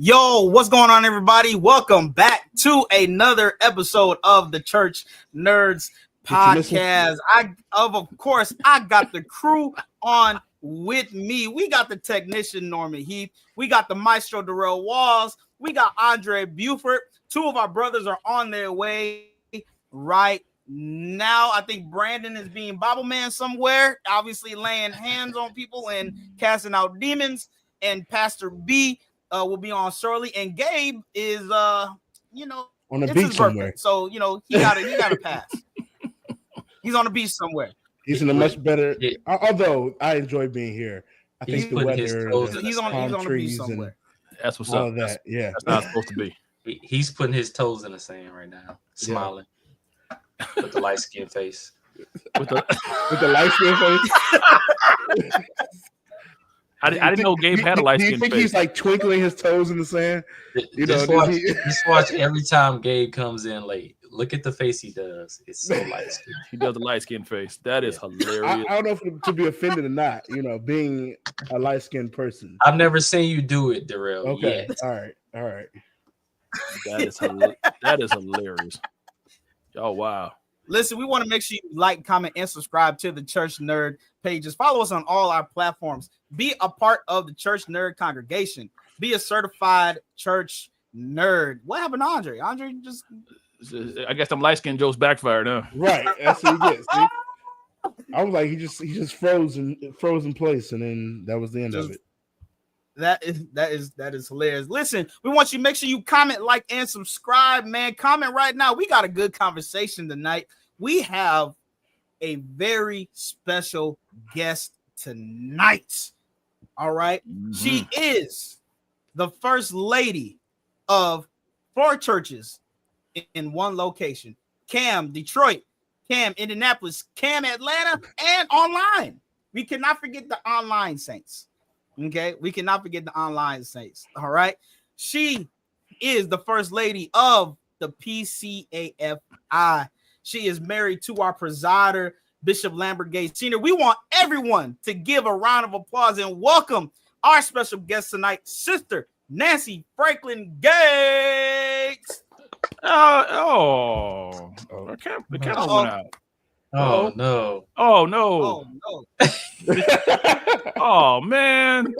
Yo, what's going on, everybody? Welcome back to another episode of the Church Nerds Podcast. Of course, I got the crew on with me. We got the technician Norman Heath. We got the maestro Darrell Walls. We got Andre Buford. Two of our brothers are on their way right now. I think Brandon is being Bible man somewhere, obviously laying hands on people and casting out demons. And Pastor B will be on shortly, and Gabe is on the beach somewhere. So he gotta pass. He's on the beach somewhere. He's in a much better. Yeah. Although I enjoy being here, I think the weather. He's on the beach somewhere. That's what's up. That, yeah, that's how it's supposed to be. He's putting his toes in the sand right now, smiling with the light skin face. With the light skin face. I didn't know Gabe had a light skin face. Do you think he's like twinkling his toes in the sand? Just watch every time Gabe comes in late. Look at the face he does. It's so light skin. He does a light skin face. That is hilarious. I don't know if to be offended or not, being a light skinned person. I've never seen you do it, Darrell. Okay. Yet. All right. That is hilarious. Oh, wow. Listen, we want to make sure you like, comment, and subscribe to the Church Nerd pages. Follow us on all our platforms. Be a part of the Church Nerd congregation. Be a certified church nerd. What happened to Andre? Andre just... I guess them light-skinned jokes backfired, huh? Right. That's what he gets. See? I was like, he just froze in place, and then that was the end of it. That is hilarious. Listen, we want you to make sure you comment, like, and subscribe, man. Comment right now. We got a good conversation tonight. We have a very special guest tonight. All right. Mm-hmm. She is the first lady of 4 churches in one location. Cam, Detroit, Cam, Indianapolis, Cam, Atlanta, and online. We cannot forget the online saints. Okay, we cannot forget the online saints. All right, she is the first lady of the PCAFI. She is married to our presider, Bishop Lambert Gates Sr. We want everyone to give a round of applause and welcome our special guest tonight, Sister Nancy Franklin Gates. The camera went out. Oh no! Oh no! Oh man!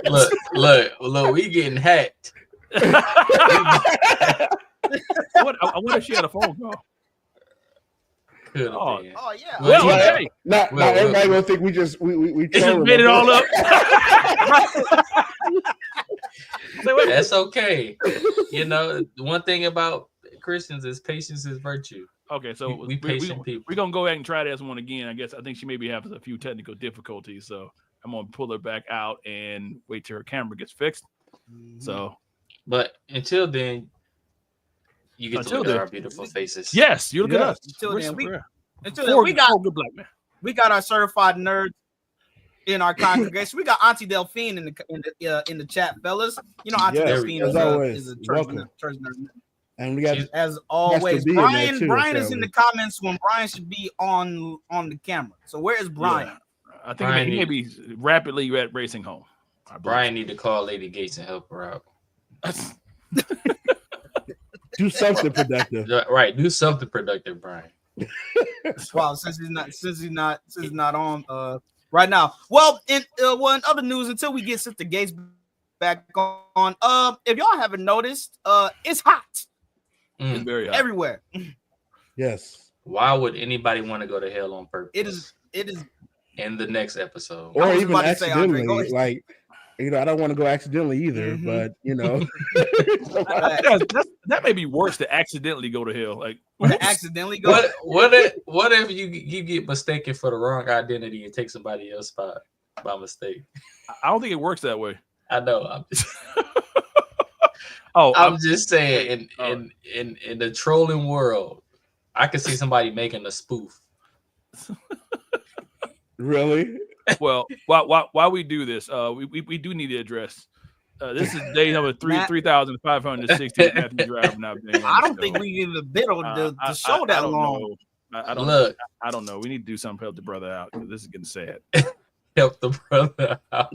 Look! We getting hacked. I wonder if she had a phone call. Yeah. Well, okay. Not everybody gonna think we just made it all up. That's okay. The one thing about Christians is patience is virtue. Okay, so we patient people. We're gonna go ahead and try this one again. I think she maybe has a few technical difficulties, so I'm gonna pull her back out and wait till her camera gets fixed. Mm-hmm. So, but until then, you get to look at our beautiful faces. Yes, you look at us. Until then, we got good black man. We got our certified nerds in our congregation. We got Auntie Delphine in the chat, fellas. Auntie Delphine is a church nerd. And we got, as always, Brian is in the comments when Brian should be on the camera. So where is Brian? Yeah. I think he may be rapidly racing home. Brian need to call Lady Gates and help her out. Do something productive. Right, do something productive, Brian. Wow, since he's not on right now. Well, in other news, until we get Sister Gates back on, if y'all haven't noticed, it's hot. It's very hot everywhere. Yes. Why would anybody want to go to hell on purpose? It is. In the next episode, or even accidentally, I don't want to go accidentally either. Mm-hmm. But that may be worse to accidentally go to hell. Like accidentally go. What if you get mistaken for the wrong identity and take somebody else's spot by mistake? I don't think it works that way. I know. I'm just saying, in the trolling world, I could see somebody making a spoof. Really? Well, while we do this, we do need to address. This is day number 3,560. Matthew Drive not being. I don't think we even bid on the show that long. I don't know. We need to do something to help the brother out because this is getting sad. Help the brother out.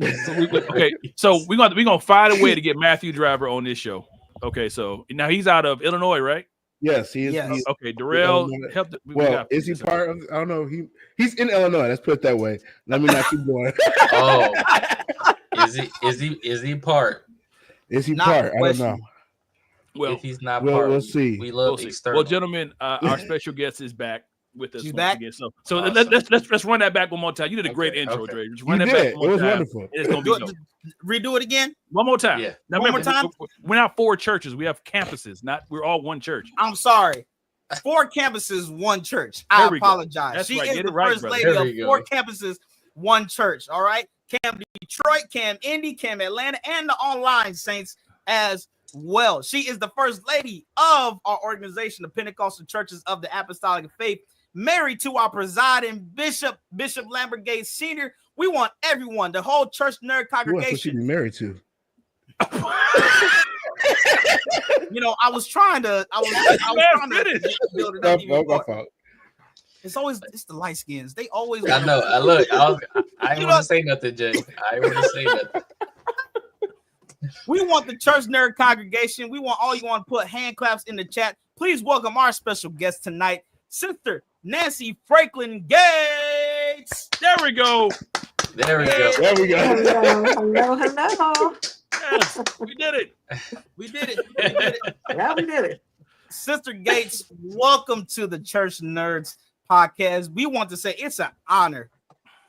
So we're gonna find a way to get Matthew Driver on this show. Okay, so now he's out of Illinois, right? Yes, he is. Yes. He is Okay, Darrell, Illinois. help. Well, is he part of? I don't know. He's in Illinois. Let's put it that way. Let me not keep going. Oh, is he part? Is he Not part? I don't question. know. Well, If he's not We'll part, see. we love we'll see. external. Well, gentlemen, our special guest is back with us She's once back? again. So Awesome. let's run that back one more time. You did a great Okay, intro, okay. Dre. Just You run that did. back It one more was time. wonderful. It's gonna be dope. Redo it again. One more time. Yeah. Now, One more remember, time? We're not 4 churches. We have campuses. We're all one church. I'm sorry. 4 campuses, 1 church. I There we go. apologize. That's She right. is Get the it right, first brother. lady There of we 4 go. campuses, 1 church. All right. Cam Detroit, Cam Indy, Cam Atlanta, and the online saints as well. She is the first lady of our organization, the Pentecostal Churches of the Apostolic Faith, married to our presiding Bishop Lambert Gates Sr. We want everyone, the whole church nerd Who else would she congregation. be married to? You know, I was trying to build it up even My more. fault. It's the light skins. They always I know. I You didn't know- want to say nothing, Jay. I didn't want to say nothing. We want the church nerd congregation. We want all you want to put hand claps in the chat. Please welcome our special guest tonight, Sister Nancy Franklin Gates. There we go. There we go. There we go. Hello. Yes, we did it. We did it. We did it. Yeah, we did it. Sister Gates, welcome to the Church Nerds podcast. We want to say it's an honor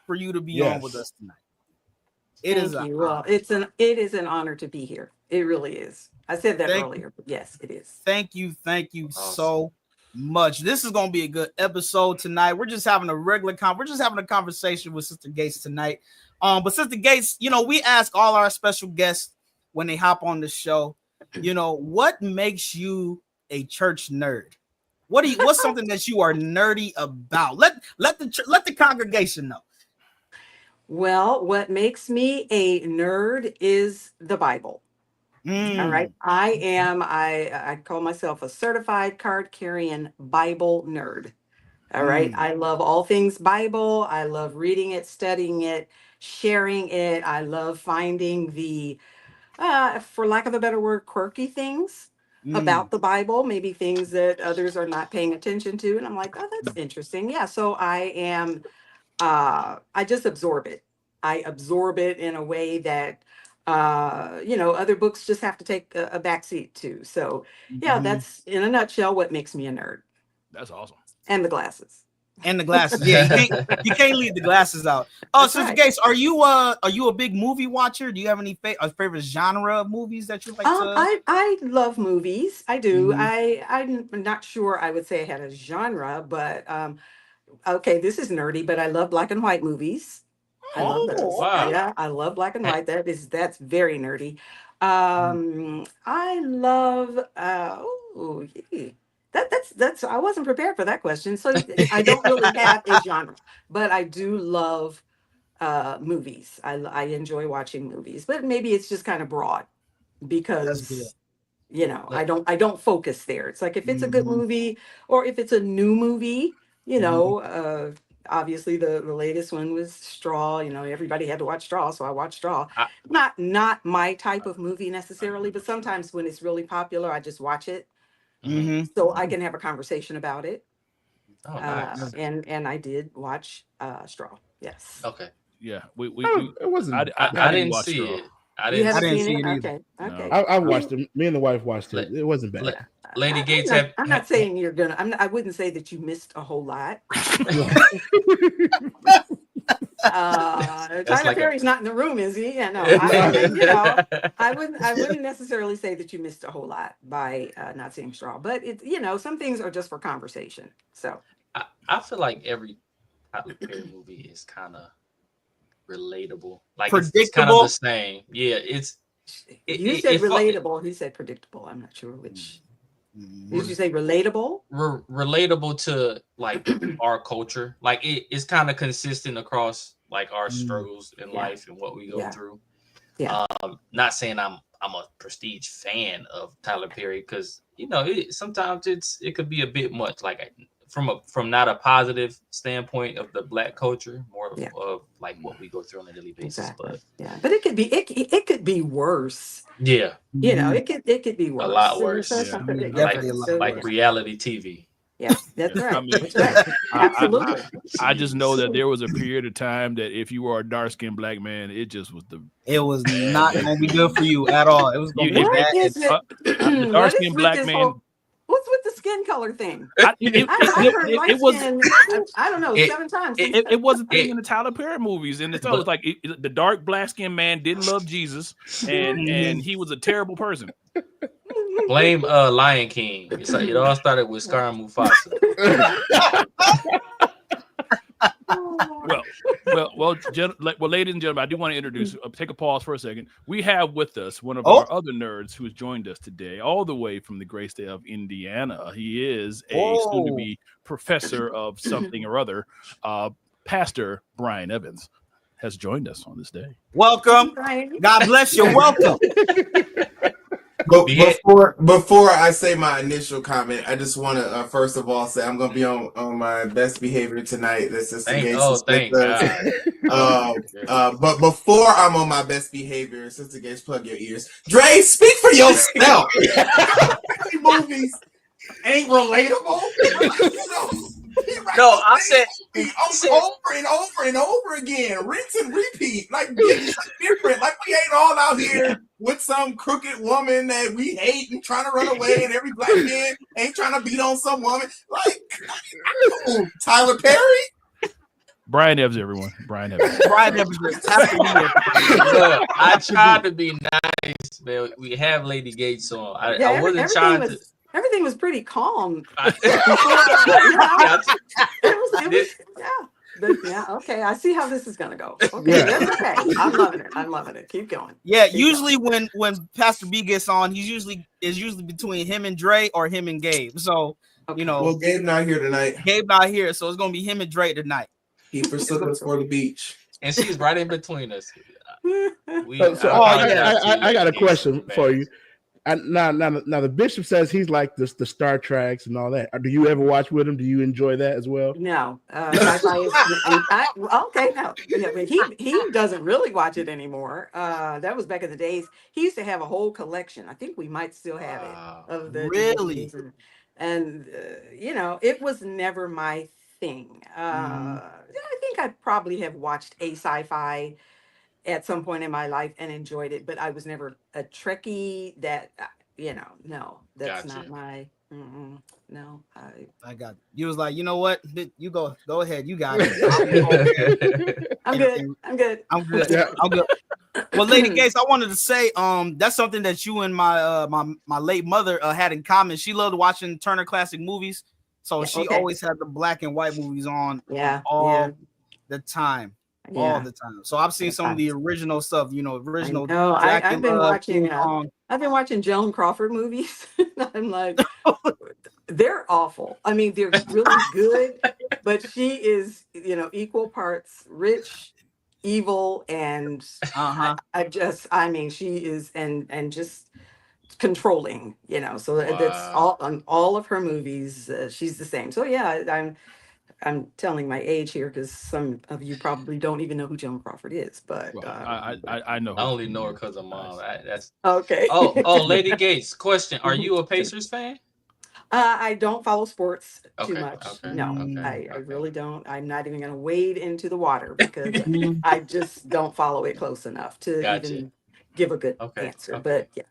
for you to be on Yes. with us tonight. It is Thank an you. Well, honor. it is an honor to be here. It really is. I said that Thank earlier, but yes, it is. Thank you Awesome. so much. This is going to be a good episode tonight. We're just having a we're just having a conversation with Sister Gates tonight. But Sister Gates, you know, we ask all our special guests when they hop on the show, you know, what makes you a church nerd? What's something that you are nerdy about? Let the congregation know. Well, what makes me a nerd is the Bible. All right. I call myself a certified card carrying Bible nerd. All right. I love all things Bible. I love reading it, studying it, sharing it. I love finding the, for lack of a better word, quirky things about the Bible, maybe things that others are not paying attention to. And I'm like, oh, that's interesting. Yeah. So I just absorb it. I absorb it in a way that, other books just have to take a back seat to. So yeah, that's in a nutshell what makes me a nerd. That's awesome. And the glasses. And the glasses. Yeah, you can't leave the glasses out. Oh, That's Sister right. Gates, are you a big movie watcher? Do you have any favorite genre of movies that you like to? I love movies. I do. Mhm. I'm not sure I would say I had a genre, but okay, this is nerdy, but I love black and white movies. I love those. wow. Yeah, I love black and white. That's very nerdy. I love that's I wasn't prepared for that question. So I don't really have a genre, but I do love movies. I enjoy watching movies, but maybe it's just kind of broad That's good. because I don't focus there. It's like if it's a good Mhm. movie or if it's a new movie, obviously the latest one was Straw. Everybody had to watch Straw, so I watched Straw. I- Not my type of movie necessarily, but sometimes when it's really popular, I just watch it Mhm. so I can have a conversation about it. Oh, nice. And I did watch Straw. Yes. Okay. Yeah, we It wasn't. I didn't watch see Straw. it. I You didn't. haven't didn't seen see it? it either. Okay. No. I watched it. Me and the wife watched it. It wasn't bad. Lady Gates I'm not saying you're gonna. I wouldn't say that you missed a whole lot. Tyler like a- Perry's not in the room, is he? Yeah, no. I wouldn't necessarily say that you missed a whole lot by not seeing Straw, but some things are just for conversation. So I feel like every Tyler Perry movie is kind of relatable. Like it's kind Predictable? of the same. Yeah, it's. you said relatable. He said predictable. I'm not sure which. Did you say relatable? Relatable to like our culture. Like it's kind of consistent across like our struggles in life and what we go Yeah. through. Yeah. Not saying I'm a prestige fan of Tyler Perry because sometimes it could be a bit much. Like from not a positive standpoint of the Black culture, more Yeah. of like what we go through on a daily basis. Exactly. But Yeah, but it could be worse. yeah, You know, it could be worse. lot And worse. so Yeah. something that- Definitely a yeah, lot so, like yeah. reality TV. Yeah, that's Yeah. right. I mean, That's right. Absolutely. I just know that there was a period of time that if you were a dark-skinned Black man, it just was the It was not gonna be good for you at all. It was gonna be You- bad. What is it? the What is dark-skinned with Black this man. whole- What's with the skin color thing? I I heard light it was skin, I don't know, it- 7 times. it was a thing in the Tyler Perry movies, and it was like the dark black-skinned man didn't love Jesus, and he was a terrible person. Blame Lion King. It's like, it all started with Scar and Mufasa. Well, ladies and gentlemen, I do want to introduce. Take a pause for a second. We have with us one of Oh. our other nerds who has joined us today, all the way from the great state of Indiana. He is a Whoa. soon-to-be professor of something or other. Pastor Brian Evans has joined us on this day. Welcome. Right. God bless you. Welcome. But Yeah. before I say my initial comment, I just want to first of all say I'm going to be on my best behavior tonight. This is Thank God. but before I'm on my best behavior, Sister Gage, plug your ears. Dre, speak for yourself. Movies ain't relatable. No, I said over and over and over again, rinse and repeat. Like it's different. Like we ain't all out here with some crooked woman that we hate and trying to run away, and every Black man ain't trying to beat on some woman. Like Tyler Perry. Brian Evans, everyone. Brian Evans. Brian Evans has to be here. Look, I tried to be nice, man. We have Lady Gates on. I wasn't trying to. Everything was pretty calm. I- Yeah, okay. I see how this is gonna go. Okay, Yeah. that's okay. I'm loving it. Keep going. Yeah, Keep usually when Pastor B gets on, is usually between him and Dre or him and Gabe. So Okay. you know, Well, Gabe not here tonight. Gabe not here, so it's gonna be him and Dre tonight. He forsook us for the beach. And she's right in between us. We, I got a question for you. Now the bishop says he's like the Star Treks and all that. Do you ever watch with him? Do you enjoy that as well? No, sci-fi is, okay. No, yeah, but he doesn't really watch it anymore. That was back in the days. He used to have a whole collection. I think we might still have it of the Really? DVDs. And you know, it was never my thing. I think I probably have watched a sci-fi at some point in my life and enjoyed it, but I was never a Trekkie. That no, that's Gotcha. not my. No, I got you. Was like, you know what? You go ahead. You got it. I'm good. I'm good. I'm good. Yeah. I'm good. Well, Lady Gates, I wanted to say, that's something that you and my late mother had in common. She loved watching Turner Classic Movies, so she Okay. always had the black and white movies on Yeah. all the time. Yeah. All the time. So I've seen some of the original stuff, original. No, I've been watching. King Kong. I've been watching Joan Crawford movies. I'm like, they're awful. I mean, they're really good, but she is, equal parts rich, evil, and I mean, she is, and just controlling. So that's all on all of her movies. She's the same. So yeah, I'm telling my age here because some of you probably don't even know who Joan Crawford is, but Well, I know. I only know her because of mom. That's okay. Oh, Lady Gates. Question: Are you a Pacers fan? I don't follow sports too Okay, much. okay, No, okay, I really don't. I'm not even going to wade into the water because I just don't follow it close enough to Gotcha. even give a good Okay, answer. okay. But yeah,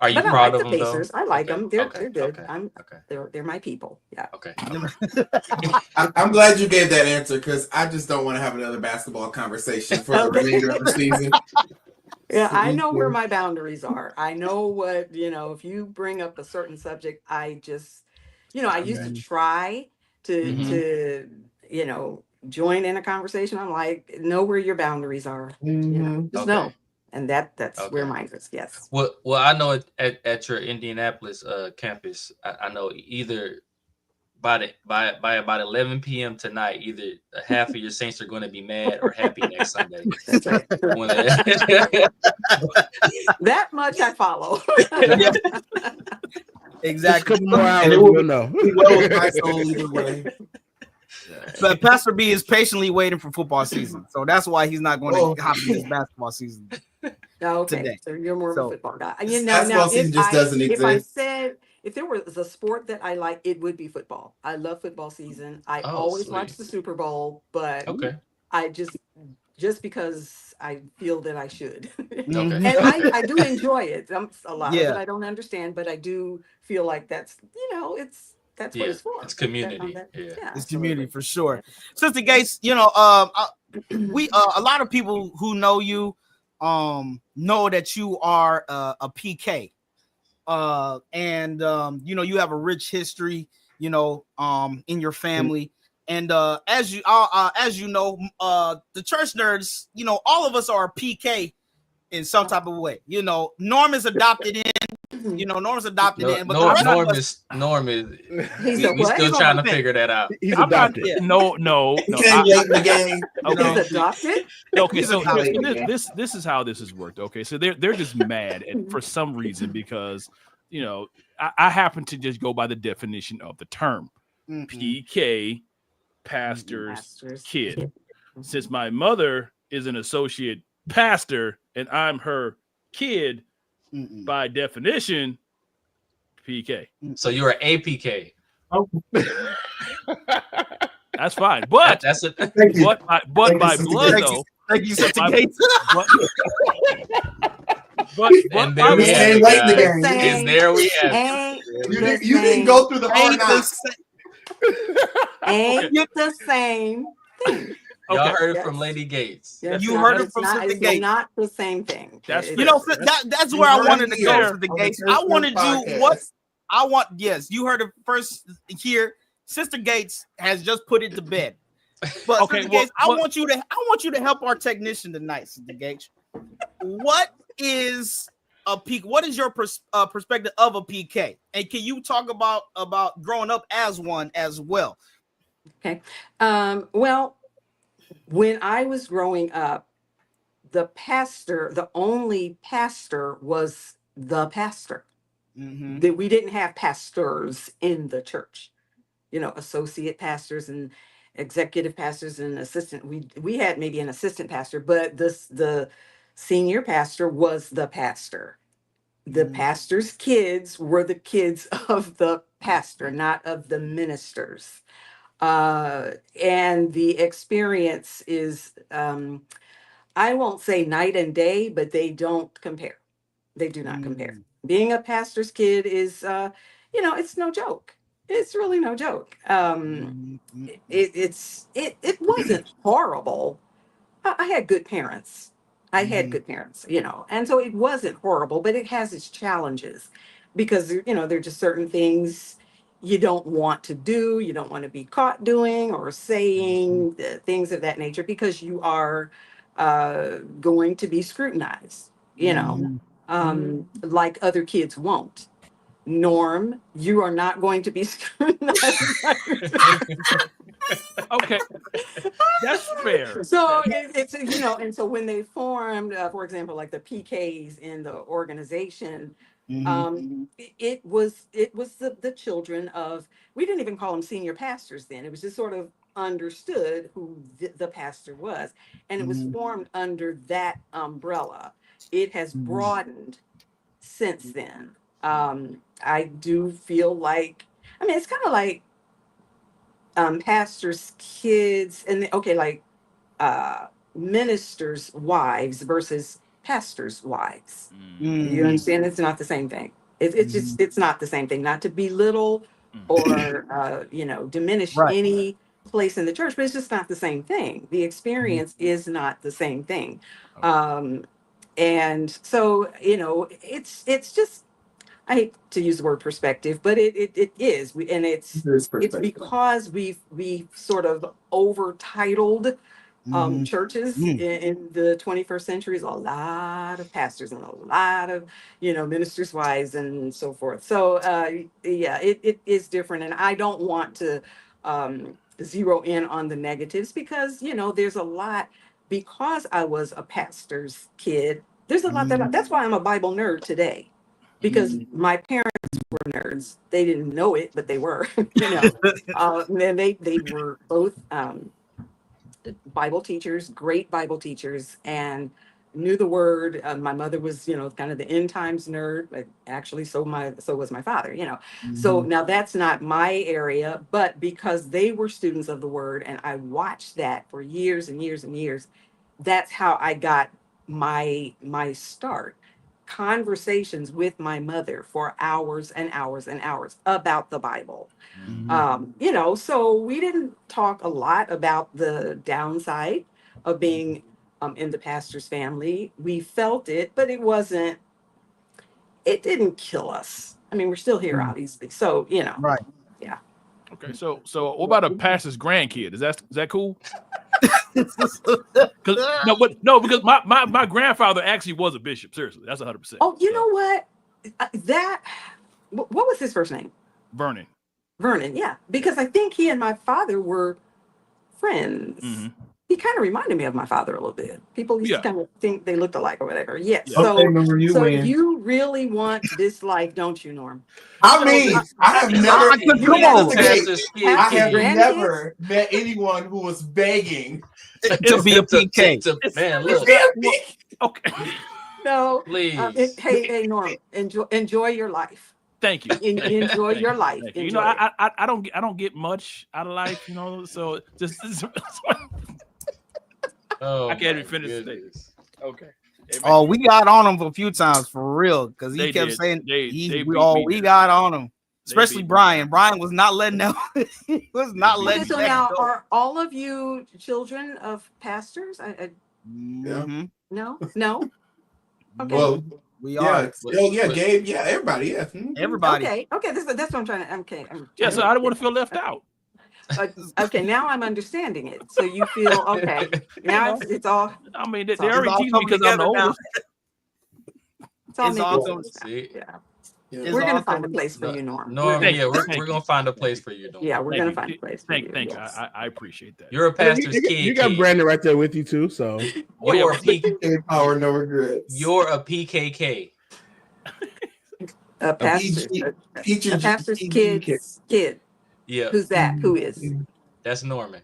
Are you but I proud like of the them though? Pacers. I like them. They're okay, good. okay. They're my people. Yeah. Okay. I'm glad you gave that answer because I just don't want to have another basketball conversation for the remainder of the season. Yeah, I know where my boundaries are. I know what, if you bring up a certain subject, I just, I used to try to join in a conversation. I'm like, know where your boundaries are. Just know. And that's where mine is. Yes. Well, I know at your Indianapolis campus, I know either by about 11 p.m. tonight, either half of your Saints are going to be mad or happy next Sunday. That's right. That much I follow. Just a Exactly. couple more hours, And it we'll will know. be well with my soul either way. But Pastor B is patiently waiting for football season, so that's why he's not going Oh. to hop in this basketball season. Okay, Today. so you're more of So- a football guy. This You know, basketball now season just doesn't if I exist. said if there was a sport that I like, it would be football. I love football season. I Oh, always watch sweet. the Super Bowl, but Okay. I just because I feel that I should. Mhm. And I do enjoy it. A lot of Yeah. it I don't understand, but I do feel like that's that's what Yeah, it's for. it's community. That- Yeah. It's community absolutely. for sure. Sister Gates, we a lot of people who know you know that you are a PK. And you have a rich history, in your family. And as you know, the church nerds, all of us are a PK in some type of way. Norm is adopted in. Norm's adopted in, but the rest of us, Norm is. He's We a what? still He's on trying the to fence. figure that out. He's I'm not. adopted. Yeah. No. He came late in the game. Okay. He's adopted? Okay, He's so adopted. this is how this has worked. Okay, so they're just mad for some reason because I happen to just go by the definition of the term PK, pastor's kid. Since my mother is an associate pastor and I'm her kid, by definition, PK. So you're an APK. That's fine, but That's it. Thank you. but by blood though. Thank you, Sister My- Gates. But And by there we He have came it, late in the guys. game. Same. And there we have it. Ain't You the didn't go through the hard Ain't the knocks. Ain't the same thing. Y'all Okay. heard it Yes. from Lady Gates. It's You not- heard it it's from not, Sister it's Gates. not the same thing. That's It's- That's where I You wanted to heard go it to the on Gates. the I Church wanted Nerd you podcast. yes, you heard it first here. Sister Gates has just put it to bed. But Okay, Sister well, Gates, I want you to help our technician tonight, Sister Gates. What is a peak? What is your perspective of a PK? And can you talk about growing up as one as well? Well, when I was growing up, the only pastor was the pastor. Mm-hmm. That we didn't have pastors in the church, associate pastors and executive pastors and assistant. We had maybe an assistant pastor, but the senior pastor was the pastor. The pastor's kids were the kids of the pastor, not of the ministers. And the experience is, I won't say night and day, but they don't compare. They do not compare. Being a pastor's kid is, it's no joke. It's really no joke. It wasn't horrible. I had good parents. I had good parents, and so it wasn't horrible, but it has its challenges because, there are just certain things you don't want to do. You don't want to be caught doing or saying things of that nature because you are going to be scrutinized, like other kids won't. Norm, you are not going to be scrutinized. Okay, that's fair. So it's and so when they formed, for example, like the PKs in the organization, it was the children of, we didn't even call them senior pastors then. It was just sort of understood who the pastor was, and it was formed under that umbrella. It has broadened since then. I do feel like, it's kind of like pastors' kids and ministers' wives versus pastors' wives. You understand? It's not the same thing. It's just, it's not the same thing. Not to belittle or diminish any place in the church, but it's just not the same thing. The experience is not the same thing. And so, it's just, I hate to use the word perspective, but it is, and it's because we've sort of over titled churches in the 21st century. Is a lot of pastors and a lot of ministers' wives and so forth. So it is different, and I don't want to zero in on the negatives because there's a lot. Because I was a pastor's kid, there's a lot that's why I'm a Bible nerd today. because my parents were nerds. They didn't know it, but they were, and they were both Bible teachers, great Bible teachers, and knew the word. My mother was, kind of the end times nerd, but actually, so was my father. So now that's not my area, but because they were students of the word, and I watched that for years and years and years, that's how I got my start. Conversations with my mother for hours and hours and hours about the Bible. So we didn't talk a lot about the downside of being in the pastor's family. We felt it, but it didn't kill us. I mean, we're still here, obviously. So, Right. Yeah. Okay, so what about a pastor's grandkid? Is that cool? Because my grandfather actually was a bishop. Seriously, that's 100%. Oh, you know what? What was his first name? Vernon. Yeah, because I think he and my father were friends. Mm-hmm. He kind of reminded me of my father a little bit. People used to kind of think they looked alike or whatever. Yeah. Yeah. So, win. you really want this life, don't you, Norm? I mean, I have never. Come on. I have Grandkids? never met anyone who was begging To be a PK. Man, to look, be a PK. Okay. No. please. Hey, Norm, enjoy your life. Thank you. Enjoy your life. Thank you. Enjoy I don't get much out of life, so just Oh, I can't even my finish the goodness. okay. Oh, we got on him a few times for real because he They kept did. saying They beat we me down. got on him, They especially beat me Brian. down. Brian was not letting that. He was not Okay, letting Okay, so that now go. are all of you children of pastors? Mhm. No. Okay. Well, We are Gabe, everybody, yeah. everybody. Okay. That's what I'm trying to. Okay. Yeah, so I don't want to feel left out. Okay, now I'm understanding it. So you feel okay. Now it's all I mean, they It's all already all teased me coming because I'm the together now. oldest. it's all It's all making coming- sense. See? Yeah. It's We're all gonna find a coming- place for you, Norm. Norm, Thank yeah, you. we're Thank gonna find a place for you, Norm. Yeah, we're Thank gonna you. find a place for you. Thank you. Yes. I appreciate that. You're a pastor's kid. You got kid. Brandon right there with you too. So Oh, yeah, You're a Power, no regrets. You're a PKK. A pastor's Teacher, a pastor's kid's kid. Yeah, Who's that? Who is? that's Norman.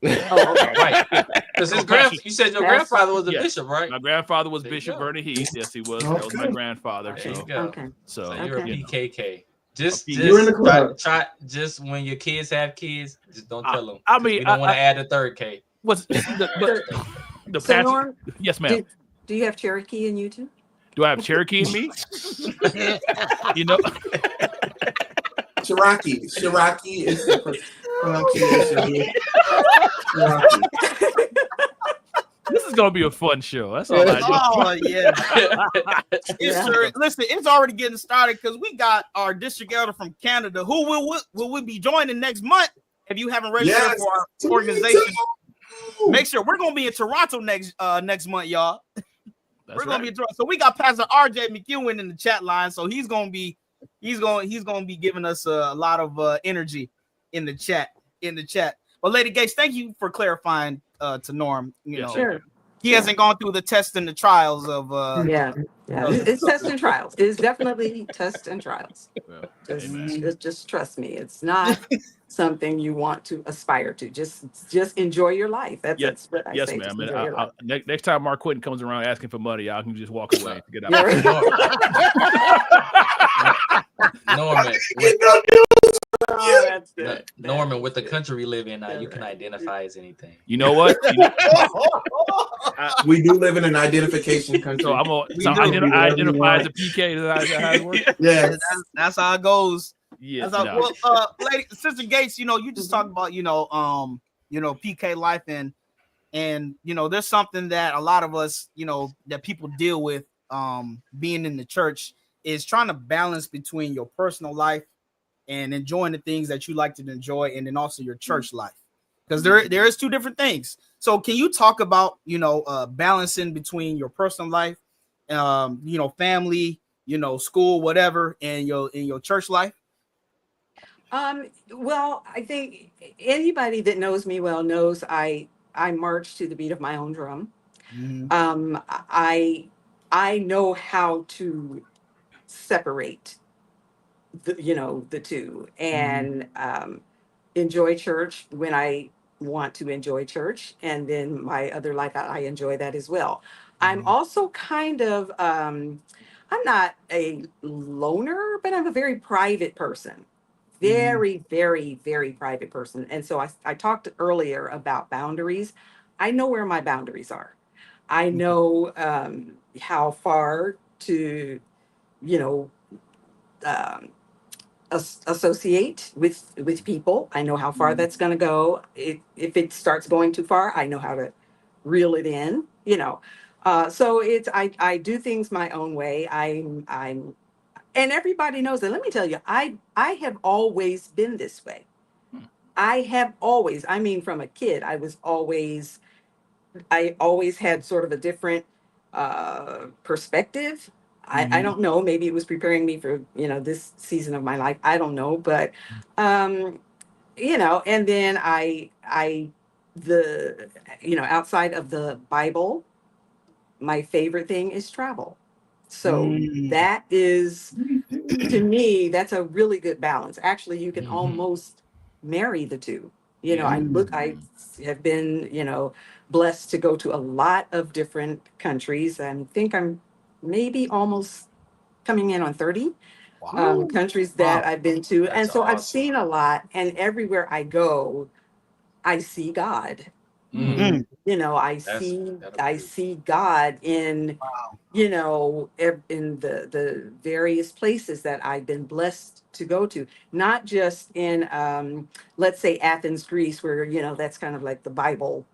Oh, okay. Right. Because you said your That's- grandfather was a Yes. bishop, right? My grandfather was There you Bishop go. Vernon Heath. Yes, he was. That was my grandfather. There you So, go. Okay. so So you're a Okay. PKK. Just You're in the club. try just when your kids have kids, just don't tell them. I mean, we don't want to add a third K. what's the So pastor? Norm, Yes, ma'am. do you have Cherokee in you too? Do I have Cherokee in me? You know, Cherokee is the pronunciation. Cherokee. this is gonna be a fun show. That's all I do. Oh yeah. It's Yeah. sure. Listen, it's already getting started because we got our district elder from Canada who will be joining next month. If you haven't registered Yes. for our organization, make sure we're gonna be in Toronto next month, y'all. That's We're gonna right. be in Toronto. So we got Pastor RJ McEwen in the chat line. So he's gonna be giving us a lot of energy in the chat. But Lady Gates, thank you for clarifying to Norm. You Yes, know, Sure. he hasn't gone through the tests and the trials of Yeah. It's tests and trials. It's definitely tests and trials. Well, amen. Just trust me. It's not something you want to aspire to. Just enjoy your life. That's what I Yes, say. ma'am. Just And enjoy your life. next time Mark Quinton comes around asking for money, y'all can just walk away. Get out. You're- Norman, Oh, that's good. Norman, with the country we live in now, you can identify as anything. You know what? We do live in an identification country. So I'm gonna identify as a PK. Is that how it works? Yes. that's how it goes. Yeah. That's how, no. well, Lady Sister Gates, you just talked about PK life and there's something that a lot of us that people deal with being in the church is trying to balance between your personal life and enjoying the things that you like to enjoy, and then also your church life, because there is two different things. So can you talk about balancing between your personal life, family, school, whatever, and your church life? Well, I think anybody that knows me well knows I march to the beat of my own drum. Mhm. I know how to separate the two, and enjoy church when I want to enjoy church, and then my other life, I enjoy that as well. I'm also kind of I'm not a loner, but I'm a very private person. Very, very, very private person. And so I talked earlier about boundaries. I know where my boundaries are. I know how far to, you know, um, associate with people. I know how far that's going to go. If it starts going too far, I know how to reel it in. So it's I do things my own way. I'm and everybody knows that. Let me tell you, I have always been this way. I have always. I mean, from a kid, I always had sort of a different perspective. I don't know. Maybe it was preparing me for, this season of my life. I don't know. But, and then outside of the Bible, my favorite thing is travel. So that is, to me, that's a really good balance. Actually, you can almost marry the two. I have been, blessed to go to a lot of different countries. I think I'm maybe almost coming in on 30 countries that I've been to. That's And so I've awesome. seen a lot, and everywhere I go, I see God. Mm. I That'll see God in, in the various places that I've been blessed to go to, not just in, let's say Athens, Greece, where, that's kind of like the Bible,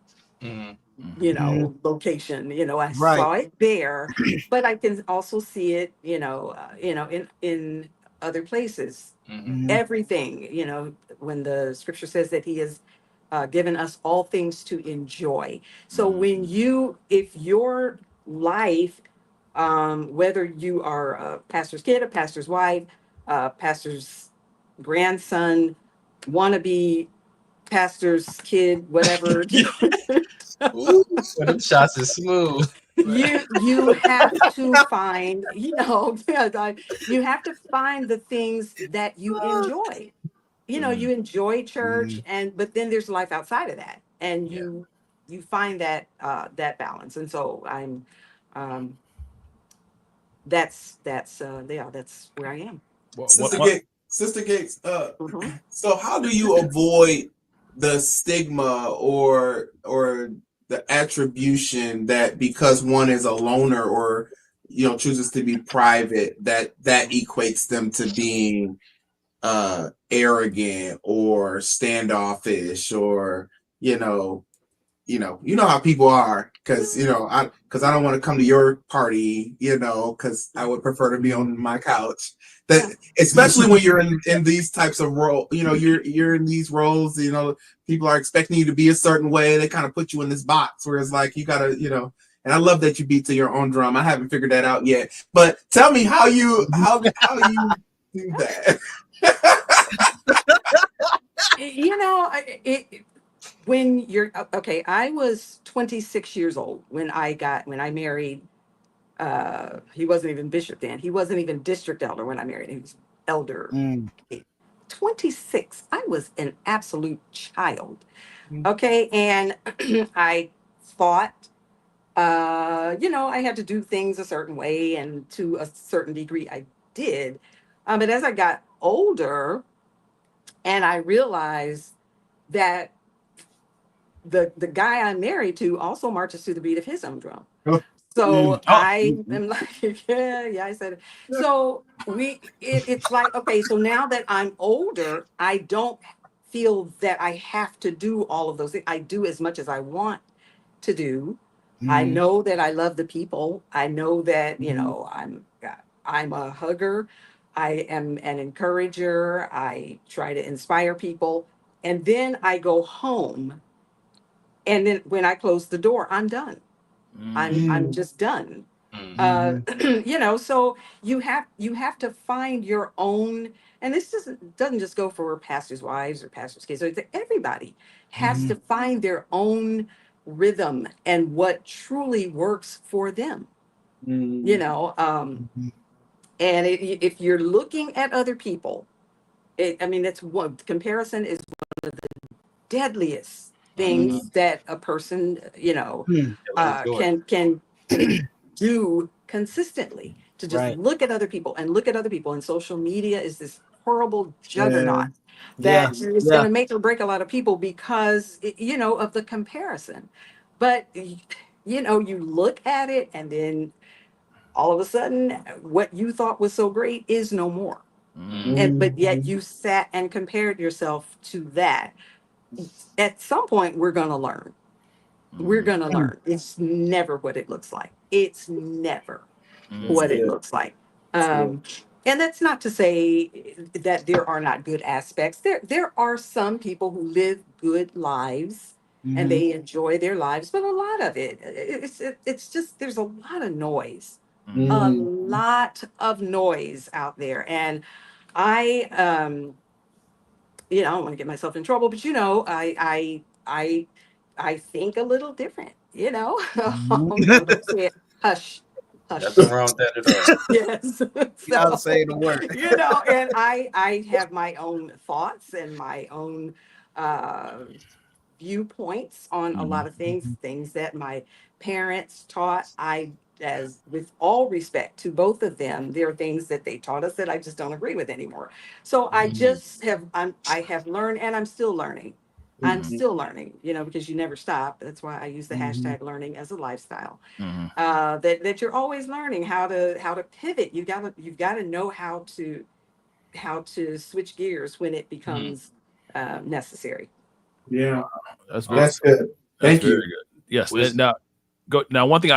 location. I Right. saw it there, but I can also see it, in other places. Everything, when the scripture says that he has given us all things to enjoy. So if your life, whether you are a pastor's kid, a pastor's wife, pastor's grandson, wannabe pastor's kid, whatever, Ooh, them shots is smooth. you have to find, you have to find the things that you enjoy. You enjoy church, but then there's life outside of that, and Yeah. you find that balance. And so um that's where I am. Sister Gates, Mhm. so how do you avoid the stigma or the attribution that because one is a loner or chooses to be private, that equates them to being arrogant or standoffish, or how people are, because I don't want to come to your party, because I would prefer to be on my couch. That, especially when you're in these types of role, you're in these roles, people are expecting you to be a certain way. They kind of put you in this box where it's like you gotta, and I love that you beat to your own drum. I haven't figured that out yet, but tell me how you do that. When you're okay, I was 26 years old when I married. He wasn't even bishop then. He wasn't even district elder when I married him. He was elder. 26. I was an absolute child. Okay, and I thought, I had to do things a certain way, and to a certain degree, I did. But as I got older, and I realized that the guy I'm married to also marches to the beat of his own drum. So I am like, yeah, I said it. So it's like, okay, so now that I'm older, I don't feel that I have to do all of those things. I do as much as I want to do. I know that I love the people. I know that, I'm a hugger. I am an encourager. I try to inspire people. And then I go home. And then when I close the door, I'm done. I'm just done. So you have to find your own, and this doesn't just go for pastors' wives or pastors' kids. So everybody has to find their own rhythm and what truly works for them. And if you're looking at other people, I mean, that's one comparison is one of the deadliest things that a person, Hmm. can do consistently. To just Right. look at other people and look at other people. And social media is this horrible Yeah. juggernaut Yeah. that is Yeah. going to make or break a lot of people because of the comparison. But you look at it, and then all of a sudden, what you thought was so great is no more. But yet you sat and compared yourself to that. At some point, we're going to learn. We're going to learn. It's never what it looks like. It's never what it looks like. And that's not to say that there are not good aspects. There are some people who live good lives and they enjoy their lives, but a lot of it's just there's a lot of noise. A lot of noise out there. And I I don't want to get myself in trouble, but I think a little different, Don't say it. Hush. Hush. Nothing wrong with that at all. Yes. I'll say the word. And I have my own thoughts and my own viewpoints on a lot of things that my parents taught. As with all respect to both of them, there are things that they taught us that I just don't agree with anymore. So I just I have learned, and I'm still learning. I'm still learning, because you never stop. That's why I use the hashtag learning as a lifestyle. That you're always learning how to pivot. You've got to know how to switch gears when it becomes necessary. Yeah, That's good. Thank you. very good. Yes. Now, one thing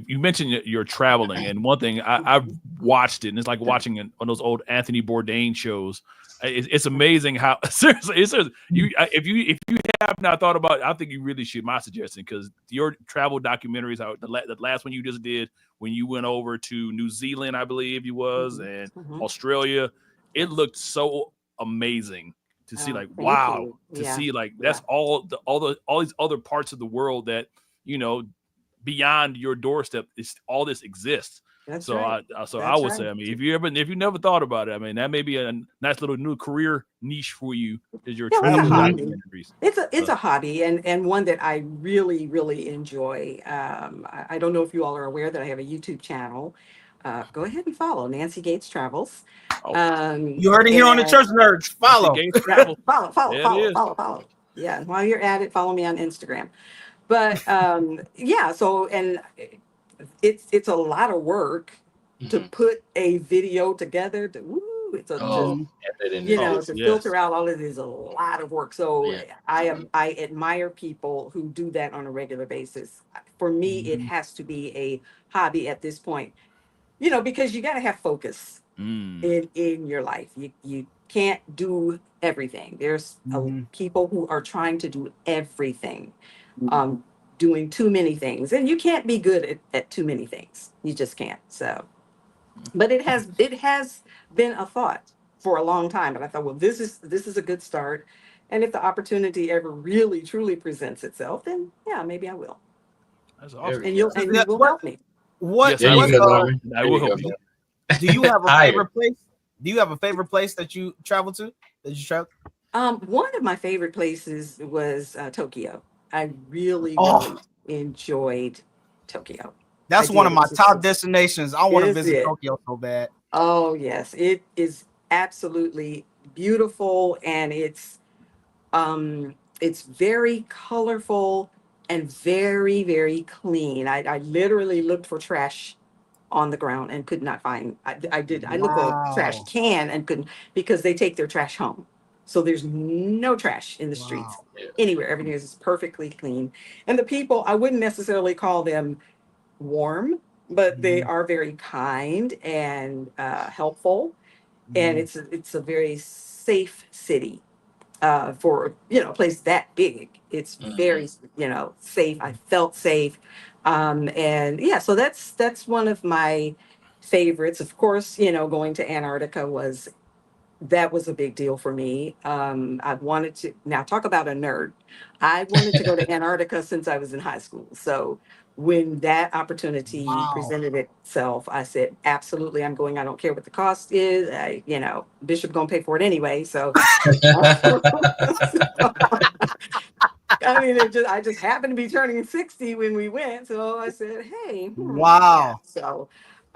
you mentioned you're traveling, and one thing I've watched it, and it's like watching one of those old Anthony Bourdain shows. It's amazing how seriously if you have not thought about it, I think you really should. My suggestion, because your travel documentaries, how the last one you just did when you went over to New Zealand, I believe you was, and Australia, it looked so amazing to see. Like, wow, to see like that's all these other parts of the world that beyond your doorstep is all this exists. That's so right. I would say, I mean, if you never thought about it, I mean, that may be a nice little new career niche for you, is your travel documentaries. It's a hobby, and one that I really, really enjoy. I don't know if you all are aware that I have a YouTube channel. Go ahead and follow Nancy Gates Travels. You heard it here on the Church Nerds. Follow. Follow. Yeah, and while you're at it, follow me on Instagram. But so, and it's a lot of work to put a video together. To filter out all of it is a lot of work. So I admire people who do that on a regular basis. For me, it has to be a hobby at this point, because you got to have focus in your life. You can't do everything. There's people who are trying to do everything. Doing too many things, and you can't be good at too many things. You just can't. So, but it has been a thought for a long time, but I thought, well, this is a good start, and if the opportunity ever really truly presents itself, then maybe I will. That's awesome. And you will help me. What? Yes, I will help you. Do you have a favorite place? Do you have a favorite place that you travel to? One of my favorite places was Tokyo. I really enjoyed Tokyo. That's one of my top destinations. I want to visit Tokyo so bad. Oh, yes. It is absolutely beautiful, and it's very colorful and very, very clean. I literally looked for trash on the ground and could not find. I looked for a trash can and couldn't, because they take their trash home. So there's no trash in the streets anywhere. Everything is perfectly clean. And the people, I wouldn't necessarily call them warm, but they are very kind and helpful. And it's a very safe city for, a place that big. It's very, safe. I felt safe. So that's one of my favorites. Of course, going to Antarctica was a big deal for me. I wanted to, now talk about a nerd. I wanted to go to Antarctica since I was in high school. So when that opportunity Wow. presented itself, I said, absolutely, I'm going. I don't care what the cost is. Bishop gonna pay for it anyway. So, I mean, I just happened to be turning 60 when we went. So I said, hey, yeah. Wow. So,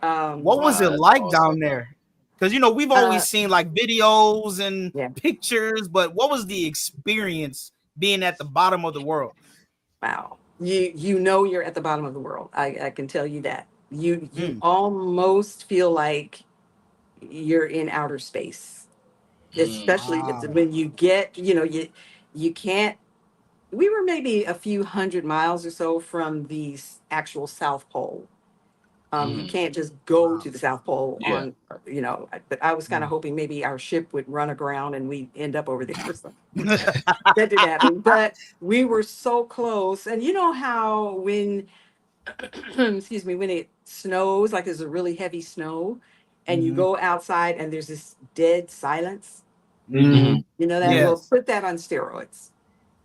What was it That's like awesome. down there? Because we've always seen like videos and Yeah. pictures, but what was the experience being at the bottom of the world? wow, you're at the bottom of the world. I can tell you that. You Mm. almost feel like you're in outer space, especially Wow. when you get, you can't. We were maybe a few hundred miles or so from the actual South Pole. You can't just go to the South Pole Yeah. on, but I was kind of hoping maybe our ship would run aground and we end up over there or something. That didn't happen, but we were so close. And you know how when, excuse me, when it snows, like there's a really heavy snow, and you Mhm. go outside and there's this dead silence. Mhm. You know that? Yes. Well, put that on steroids.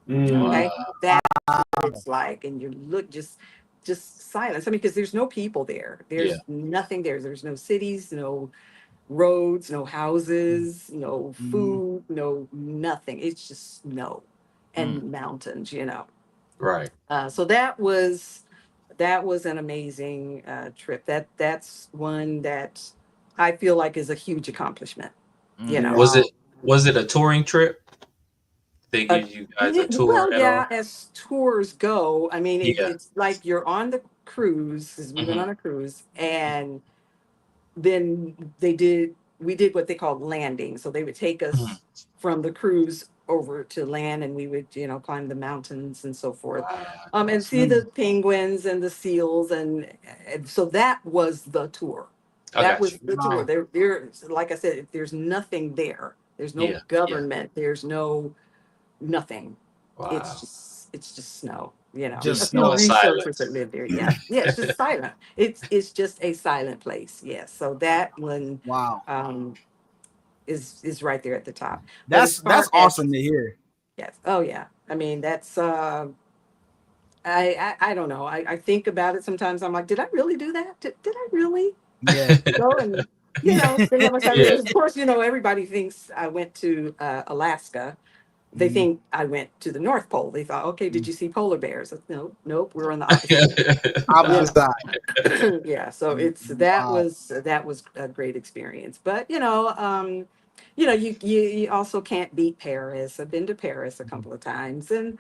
Mhm. Okay, Wow. that's what it's like, and you look just silence. I mean, because there's no people there. There's Yeah. nothing there. There's no cities, no roads, no houses, no food, no nothing. It's just snow and mountains. Right. So that was an amazing trip. That's one that I feel like is a huge accomplishment. Was it a touring trip? They Uh, give you guys a tour well, at all? yeah, as tours go, I mean, Yeah. it's like you're on the cruise, 'cause we went on a cruise, and then we did what they called landing. So they would take us from the cruise over to land, and we would, climb the mountains and so forth, and see the penguins and the seals, and so that was the tour. I That got was you. the tour. Wow. There, like I said, there's nothing there. There's no Yeah. government. There's no nothing. Wow. It's just snow. Just A snow few and researchers silence. that live there. Yeah, yeah. It's just silent. It's just a silent place. Yes. So that one Wow. is right there at the top. But as That's far as awesome to hear. yes, oh yeah. I mean that's I don't know. I think about it sometimes. I'm like, did I really do that? Did I really Yeah. go and spend that much time? Yeah. Of course, everybody thinks I went to Alaska. They think I went to the North Pole. They thought, okay, did you see polar bears? No, nope, we're on the opposite. Opposite side. Yeah, so that Wow. was a great experience. But you also can't beat Paris. I've been to Paris a couple of times, and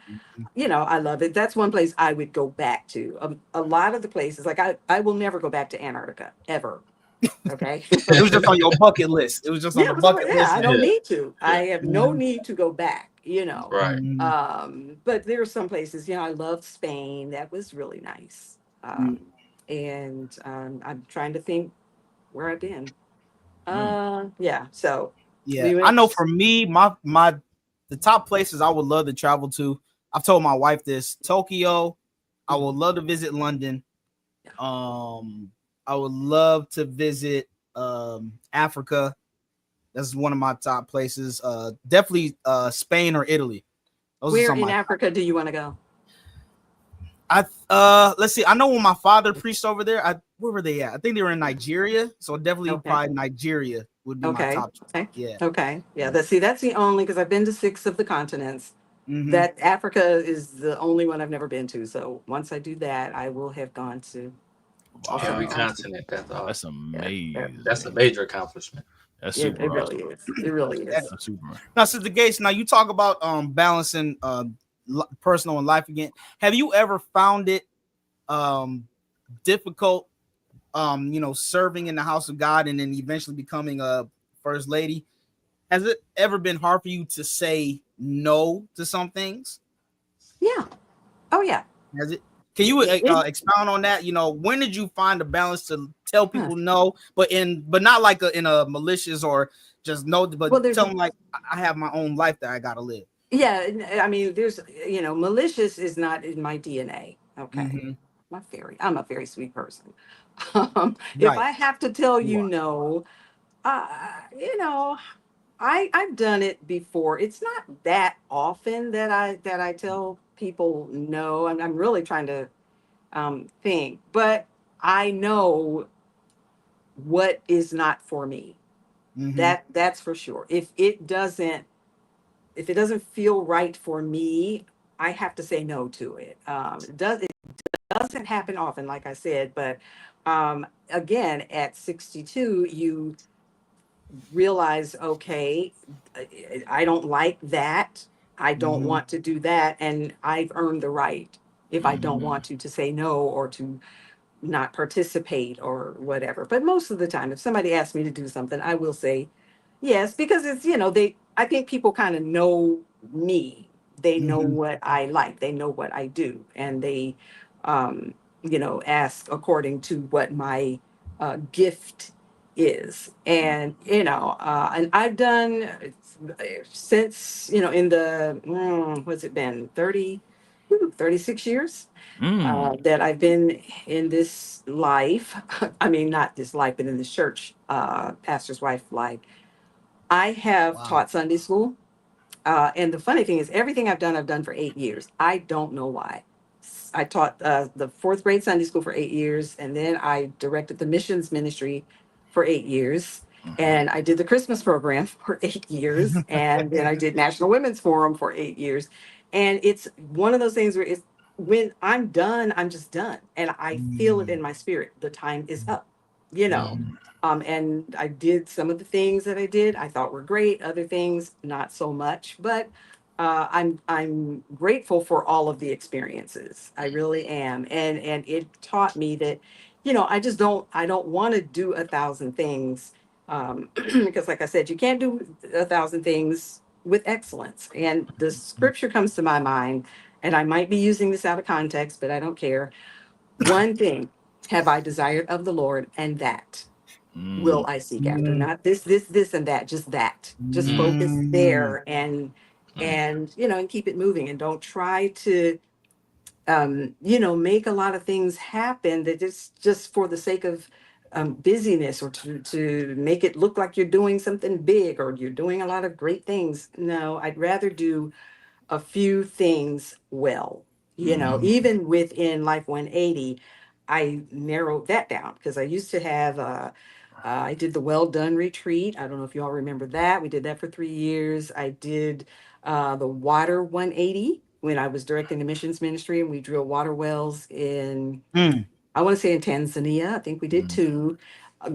I love it. That's one place I would go back to. A lot of the places, like I will never go back to Antarctica ever. Okay. It was just on your bucket list. It was just on Yeah, the bucket list. I don't Yeah. need to. I have no need to go back. Right. But there are some places, I loved Spain. That was really nice. And I'm trying to think where I've been. Yeah. So Yeah, we I know went. for me, the top places I would love to travel to. I've told my wife this: Tokyo. I would love to visit London. I would love to visit Africa. That's one of my top places. Definitely Spain or Italy. Those are Where some of in my Africa do you want to go? let's see. I know when my father preached over there. Where were they at? I think they were in Nigeria. So definitely Okay. probably Nigeria would be my Okay. top. Okay. Yeah. Okay. Yeah. That's the only, because I've been to 6 of the continents. Mhm. That Africa is the only one I've never been to. So once I do that, I will have gone to. Every Wow. continent. That's awesome. That's amazing. That's a major accomplishment. That's It super really awesome. is. It really is. That's super. Now, Sister Gates, now you talk about balancing personal and life again. Have you ever found it difficult serving in the house of God and then eventually becoming a first lady? Has it ever been hard for you to say no to some things? Yeah. Oh yeah. Has it? Can you expound on that? When did you find the balance to tell people no, but not like in a malicious or just no, but tell them like I have my own life that I gotta live. Yeah, I mean, there's malicious is not in my DNA. Okay, Mm-hmm. I'm a very sweet person. Right. If I have to tell You you are. no, I've done it before. It's not that often that I tell people no. I'm really trying to thing. But I know what is not for me. That's for sure. If it doesn't feel right for me, I have to say no to it. It doesn't happen often, like I said, but again, at 62, you realize, okay, I don't like that. I don't want to do that, and I've earned the right, if I don't want to say no or to not participate or whatever. But most of the time, if somebody asks me to do something, I will say yes, because it's, I think people kind of know me. They know what I like, they know what I do, and they, ask according to what my gift is. And, and I've done since, in the, what's it been, 36 years that I've been in this life. I mean, not this life, but in this church, pastor's wife life. I have taught Sunday school. And the funny thing is, everything I've done for 8 years. I don't know why. I taught the fourth grade Sunday school for 8 years, and then I directed the missions ministry for 8 years. And I did the Christmas program for 8 years, and then I did National Women's Forum for 8 years. And it's one of those things where when I'm done, I'm just done, and I feel it in my spirit. The time is up, and I did some of the things that I did, I thought were great. Other things, not so much. But I'm grateful for all of the experiences. I really am, and it taught me that, I don't want to do 1,000 things, because, like I said, you can't do 1,000 things with excellence. And the scripture comes to my mind, and I might be using this out of context, but I don't care. One thing have I desired of the Lord, and that will I seek after. Not this, and that, just that. Just focus there, and and keep it moving, and don't try to make a lot of things happen that just for the sake of busyness, or to make it look like you're doing something big, or you're doing a lot of great things. No, I'd rather do a few things well. Even within Life 180, I narrowed that down, because I used to have I did the Well Done retreat. I don't know if you all remember that. We did that for 3 years. I did the Water 180 when I was directing the missions ministry, and we drilled water wells in, I want to say in Tanzania. I think we did 2.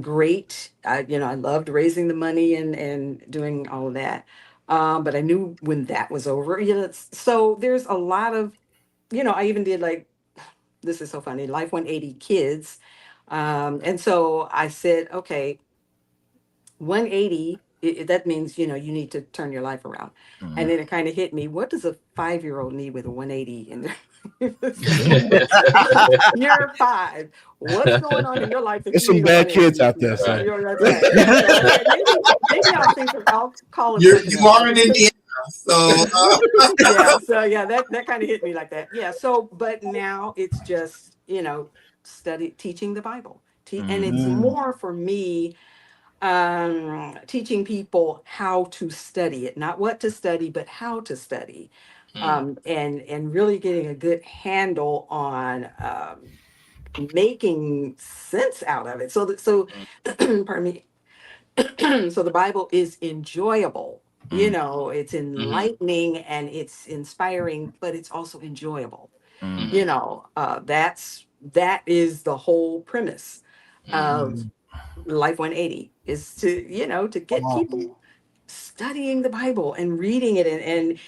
Great. I loved raising the money and doing all of that. But I knew when that was over. So there's a lot of, I even did, like, this is so funny, Life 180 Kids. And so I said, okay, 180, that means, you need to turn your life around. And then it kind of hit me. What does a 5-year-old need with a 180 in there? You're 5. What's going on in your life? There's some bad kids out there. So. Maybe I'll call it. You are in Indiana. So that kind of hit me like that. Yeah. So, but now it's just, teaching the Bible, and it's more for me, teaching people how to study it, not what to study, but how to study, and really getting a good handle on making sense out of it. So pardon me. So the Bible is enjoyable. It's enlightening and it's inspiring, but it's also enjoyable. That is the whole premise of Life 180, is to get people studying the Bible and reading it, and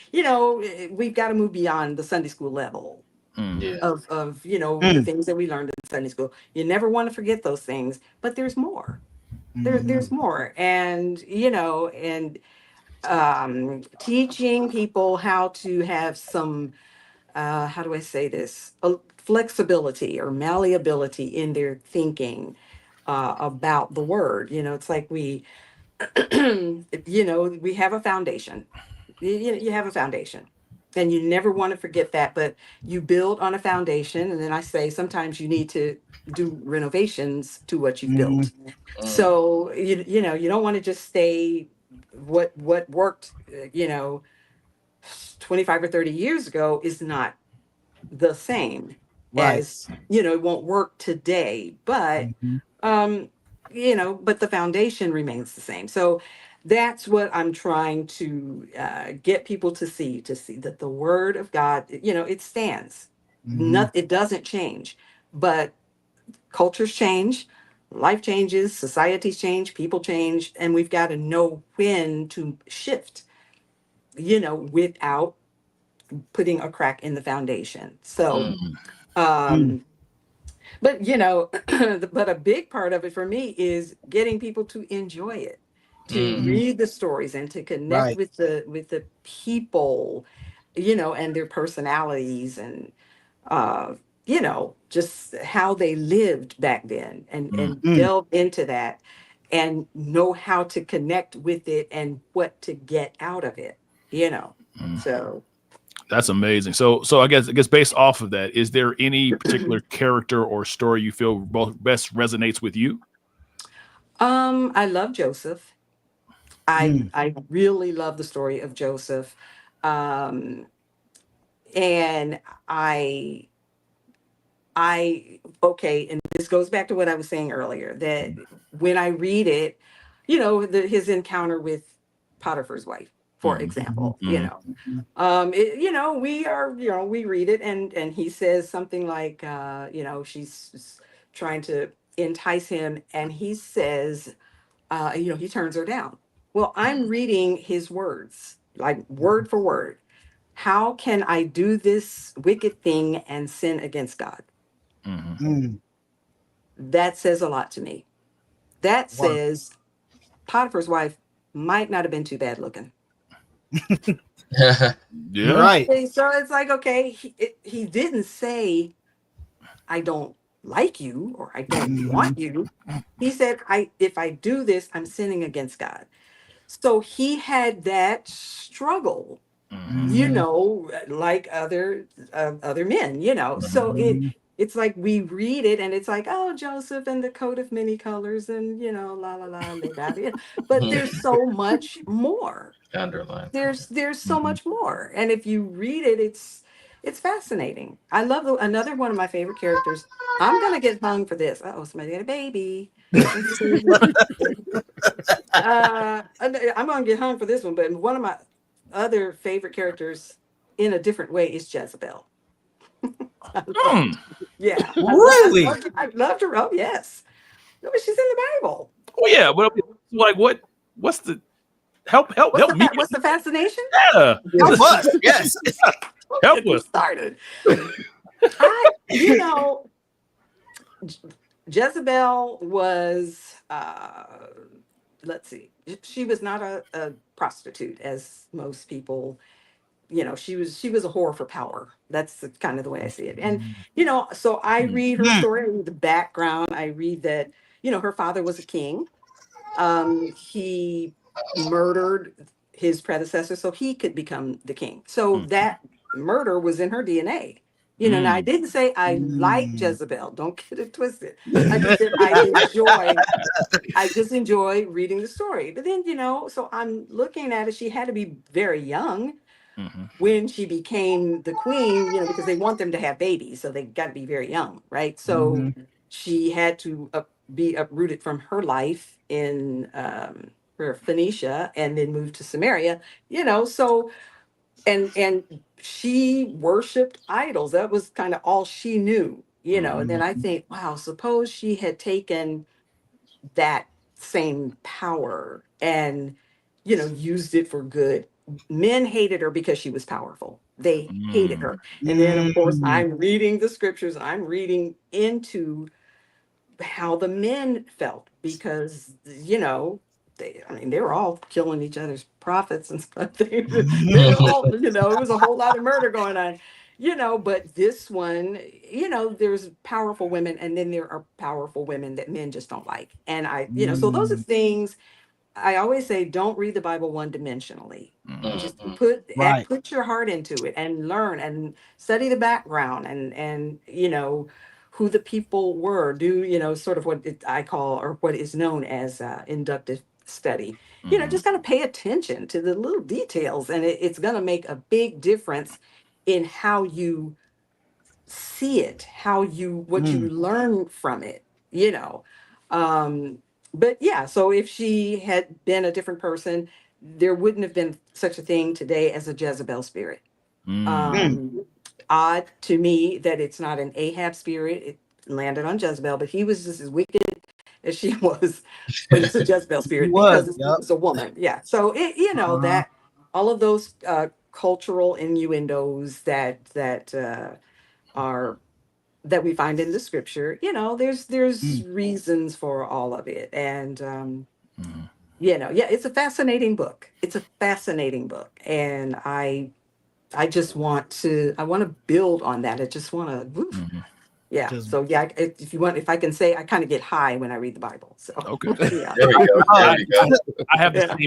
we've got to move beyond the Sunday school level of the things that we learned in Sunday school. You never want to forget those things, but there's more. There's more, and teaching people how to have some, how do I say this, flexibility or malleability in their thinking about the word. It's like we we have a foundation. You have a foundation, and you never want to forget that, but you build on a foundation, and then I say sometimes you need to do renovations to what you've built. So you don't want to just stay what worked 25 or 30 years ago is not the same Right. as, it won't work today, but Mhm. but the foundation remains the same. So that's what I'm trying to get people to see that the word of God, it stands. Mhm. It doesn't change, but cultures change, life changes, societies change, people change, and we've got to know when to shift, without putting a crack in the foundation. So, Mm. um, but but a big part of it for me is getting people to enjoy it, to Mhm. read the stories and to connect Right. with the people, and their personalities and just how they lived back then and Mm. delve into that and know how to connect with it and what to get out of it, So That's amazing. So I guess based off of that, is there any particular character or story you feel best resonates with you? I love Joseph. I Mm. I really love the story of Joseph. Um and I okay, and this goes back to what I was saying earlier, that when I read it, his encounter with Potiphar's wife, for Mhm. example, Mhm. we read it and he says something like, she's trying to entice him, and he says, he turns her down. Well, I'm reading his words, like word for word. How can I do this wicked thing and sin against God? Mhm. Mm. That says a lot to me. That Wow. says Potiphar's wife might not have been too bad looking. Yeah. Right. Okay, so it's like, okay, he didn't say, I don't like you or I don't want Mhm. you. He said, if I do this, I'm sinning against God. So he had that struggle, Mhm. Mhm. like other men, So Mhm. it's like we read it and it's like, oh, Joseph and the coat of many colors and la la la, and they got it. But there's so much more. Underline. There's so Mhm. much more. And if you read it, it's fascinating. I love another one of my favorite characters. I'm gonna get hung for this. Oh, somebody had a baby. Let's see. I'm gonna get hung for this one, but one of my other favorite characters in a different way is Jezebel. Mm. Yeah, Really? I loved her. Oh yes, no, but she's in the Bible. Oh yeah, but like what's the help me? What's the fascination? Yeah. Help us. Yes. Don't Help get me us. started. I, you know, Jezebel was, let's see, she was not a prostitute, as most people, she was a whore for power. That's kind of the way I see it. And, so I read her Mm. story, I read the background. I read that, her father was a king. He murdered his predecessor so he could become the king. So Mm. that murder was in her DNA. Now I Mm. didn't say I like Mm. Jezebel. Don't get it twisted. I just said I just enjoy reading the story. But then, so I'm looking at it. She had to be very young Mhm. when she became the queen, because they want them to have babies. So they got to be very young, right? So Mhm. she had to be uprooted from her life in her Phoenicia and then moved to Samaria, so and she worshiped idols. That was kind of all she knew, and then I Mhm. think, wow, suppose she had taken that same power and used it for good. Men hated her because she was powerful. They hated Mm. her. And then of course Mm. I'm reading the scriptures, I'm reading into how the men felt because they were all killing each other's prophets and stuff. They were all, it was a whole lot of murder going on. But this one, there's powerful women, and then there are powerful women that men just don't like. And so those are Mm. things I always say, don't read the Bible one dimensionally. Mhm. Just Right. put your heart into it and learn and study the background and who the people were. Do sort of what I call, or what is known as, inductive study. Mhm. Just kind of pay attention to the little details, and it's going to make a big difference in how you see it, what you learn from it, you know. But yeah, so if she had been a different person, there wouldn't have been such a thing today as a Jezebel spirit. Odd to me that it's not an Ahab spirit. It landed on Jezebel, but he was just as wicked as she was. But it's a Jezebel spirit because it's a woman. Yeah. So it, you know, that all of those cultural innuendos that we find in the scripture, you know, there's reasons for all of it. And you know, yeah, it's a fascinating book. It's a fascinating book. And I want to build on that. I just want to, yeah. So yeah, if I can say, I kind of get high when I read the Bible. So okay, yeah. There we go. There we go. I have the same.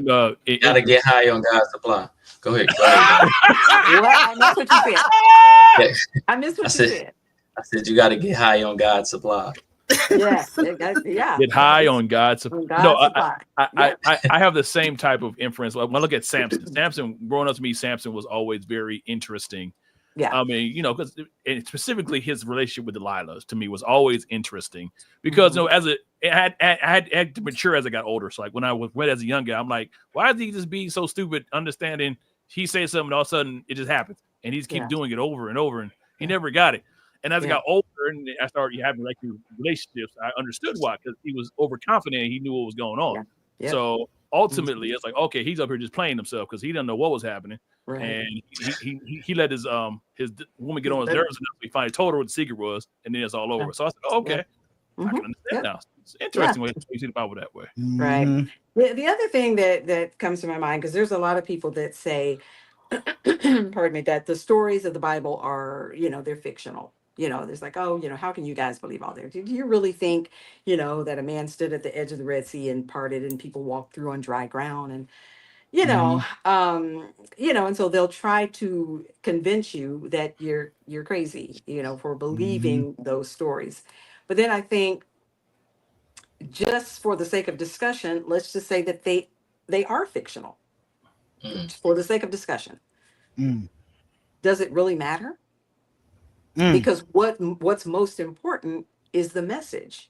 You gotta get high on God's supply. Go ahead. Well, I missed what you said. I missed what you said. I said you got to get high on God's supply. Yeah. Get high on God's supply. I have the same type of inference. When I look at Samson, growing up to me, Samson was always very interesting. Yeah. I mean, you know, because specifically his relationship with Delilah to me was always interesting because, you know, I had to mature as I got older. So like when I was read as a young guy, I'm like, why does he just be so stupid understanding he says something and all of a sudden it just happens and he just keep doing it over and over and he never got it. And as I got older and I started having like relationships, I understood why, because he was overconfident. He knew what was going on. Yeah. So ultimately, it's like, okay, he's up here just playing himself because he didn't know what was happening. Right. And he let his woman get on his nerves enough. He finally told her what the secret was, and then it's all over. So I said, oh, okay, I can understand now. It's interesting way you see the Bible that way. Right. The other thing that comes to my mind, because there's a lot of people that say, pardon me, that the stories of the Bible are, you know, they're fictional. You know, there's like, oh, you know, how can you guys believe all that? Do you really think, you know, that a man stood at the edge of the Red Sea and parted and people walked through on dry ground? And, you know, and so they'll try to convince you that you're crazy, you know, for believing those stories. But then I think just for the sake of discussion, let's just say that they are fictional for the sake of discussion. Does it really matter? Because what's most important is the message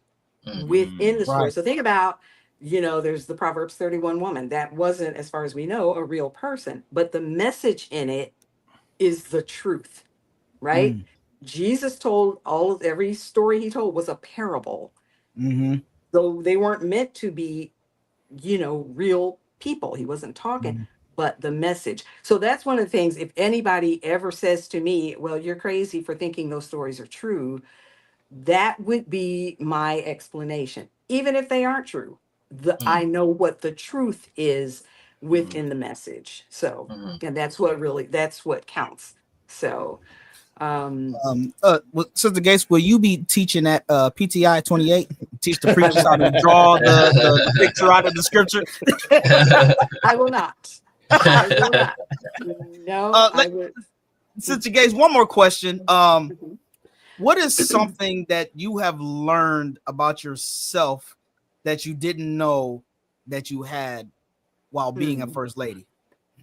within the story. Right. So think about, you know, there's the Proverbs 31 woman. That wasn't, as far as we know, a real person, but the message in it is the truth, right? Jesus told every story he told was a parable. So they weren't meant to be, you know, real people. He wasn't talking. But the message. So that's one of the things, if anybody ever says to me, well, you're crazy for thinking those stories are true, that would be my explanation. Even if they aren't true, I know what the truth is within the message. So, and that's what counts. So, Sister Gates, will you be teaching at PTI 28? Teach the preachers how to draw the picture out of the scripture? I will not. I will not. No, I would. Sister Gates, one more question. What is something that you have learned about yourself that you didn't know that you had while being a first lady?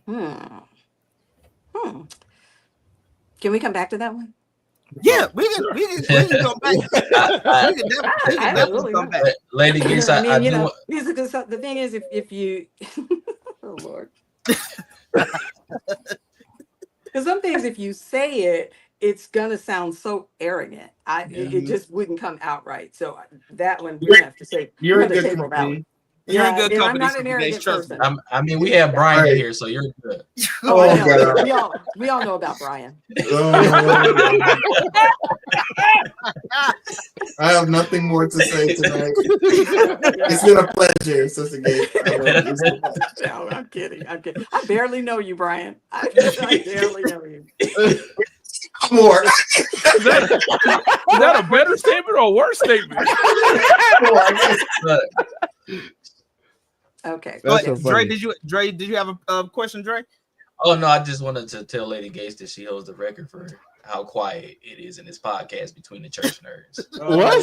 Can we come back to that one? Yeah, we can go back. We can definitely come back. Lady Gates, I mean, you know, the thing is, if you, oh Lord. Because some things, if you say it, it's gonna sound so arrogant. It just wouldn't come out right. So that one we have to say. You're a good company. You're a good company. I'm not an arrogant person. I mean, we have Brian here, so you're good. We all know about Brian. I have nothing more to say tonight. It's been a pleasure, Sister Gates. No, I'm kidding. I barely know you, Brian. I barely know you. More. Is that a better statement or a worse statement? Okay. So Dre, did you have a question, Dre? Oh no, I just wanted to tell Lady Gates that she holds the record for how quiet it is in this podcast between the church nerds. What?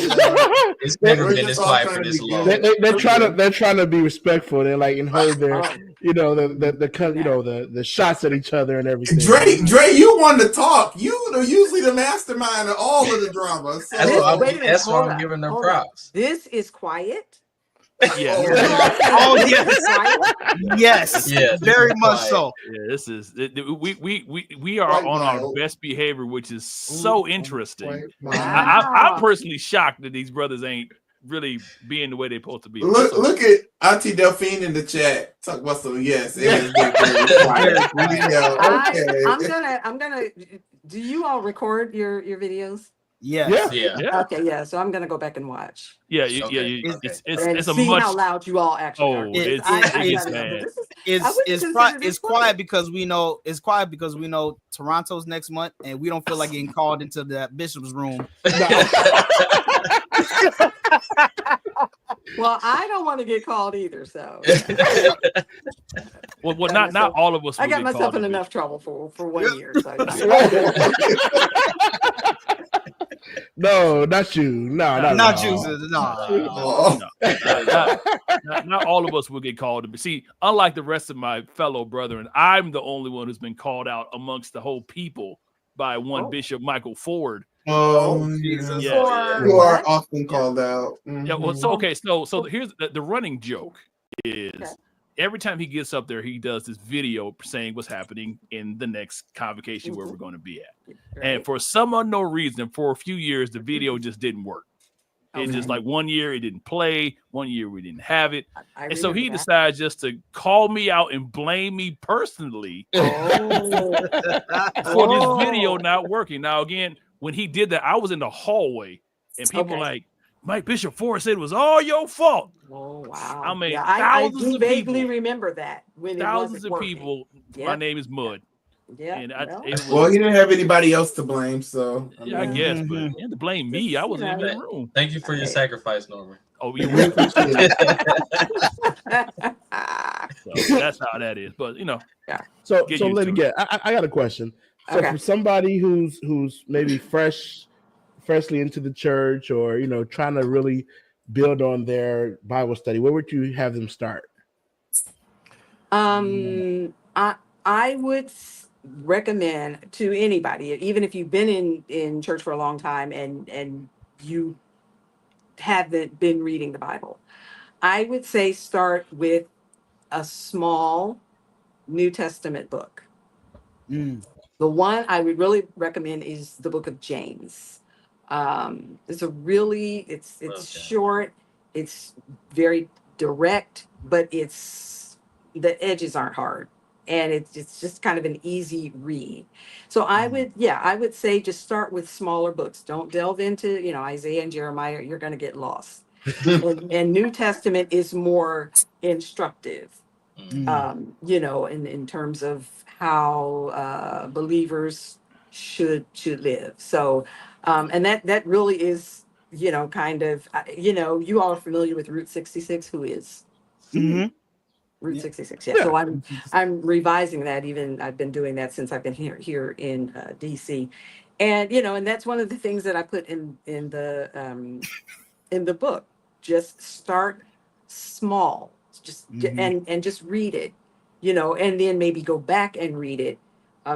It's never been this quiet for this long. They're trying to be respectful. They're like and hold their you know, the shots at each other and everything. Dre, you want to talk. You are usually the mastermind of all of the drama. So, That's why I'm giving them props. This is quiet. Yeah. Oh yes, yes, Yeah, very much so. Yeah, this is we are on our best behavior, which is so interesting. I'm personally shocked that these brothers ain't really being the way they're supposed to be. Look at Auntie Delphine in the chat. Talk about some I'm gonna. Do you all record your videos? Yeah. Okay, yeah. So I'm gonna go back and watch. Yeah, it's a much how loud you all actually are. It's quiet because we know Toronto's next month, and we don't feel like getting called into that bishop's room. Well, I don't want to get called either. So, well, not all of us. I got myself in enough trouble for 1 year. So. No, not you. No, not you. No. Not all of us will get called. See, unlike the rest of my fellow brethren, I'm the only one who's been called out amongst the whole people by one Bishop Michael Ford. Oh, Jesus. Yeah. You are often called out. Mm-hmm. Yeah, well, so here's the running joke is every time he gets up there, he does this video saying what's happening in the next convocation where we're going to be at. Right. And for some unknown reason, for a few years, the video just didn't work. It's just like 1 year it didn't play, 1 year we didn't have it. And so he decides just to call me out and blame me personally for this video not working. Now, again, when he did that, I was in the hallway and people like, Mike Bishop Ford said it was all your fault. Oh, wow. I mean, I do vaguely remember that. When thousands of working. people, my name is Mud. Yeah. And he didn't have anybody else to blame, so I guess, but he had to blame me. I wasn't in the room. Thank you for your sacrifice, Norman. Oh, you're welcome. So that's how that is. But So let me get. I got a question. So for somebody who's maybe freshly into the church, or trying to really build on their Bible study, where would you have them start? I would recommend to anybody, even if you've been in church for a long time and you haven't been reading the Bible, I would say start with a small New Testament book. The one I would really recommend is the book of James. It's short, it's very direct, but the edges aren't hard, and it's just kind of an easy read. So I would say just start with smaller books. Don't delve into Isaiah and Jeremiah. You're going to get lost. and New Testament is more instructive, in terms of how believers should live. So and that really is kind of you all are familiar with Route 66. Who is? Route 66. Yeah. So I'm revising that. Even I've been doing that since I've been here in DC, and and that's one of the things that I put in the book. Just start small, and just read it, and then maybe go back and read it,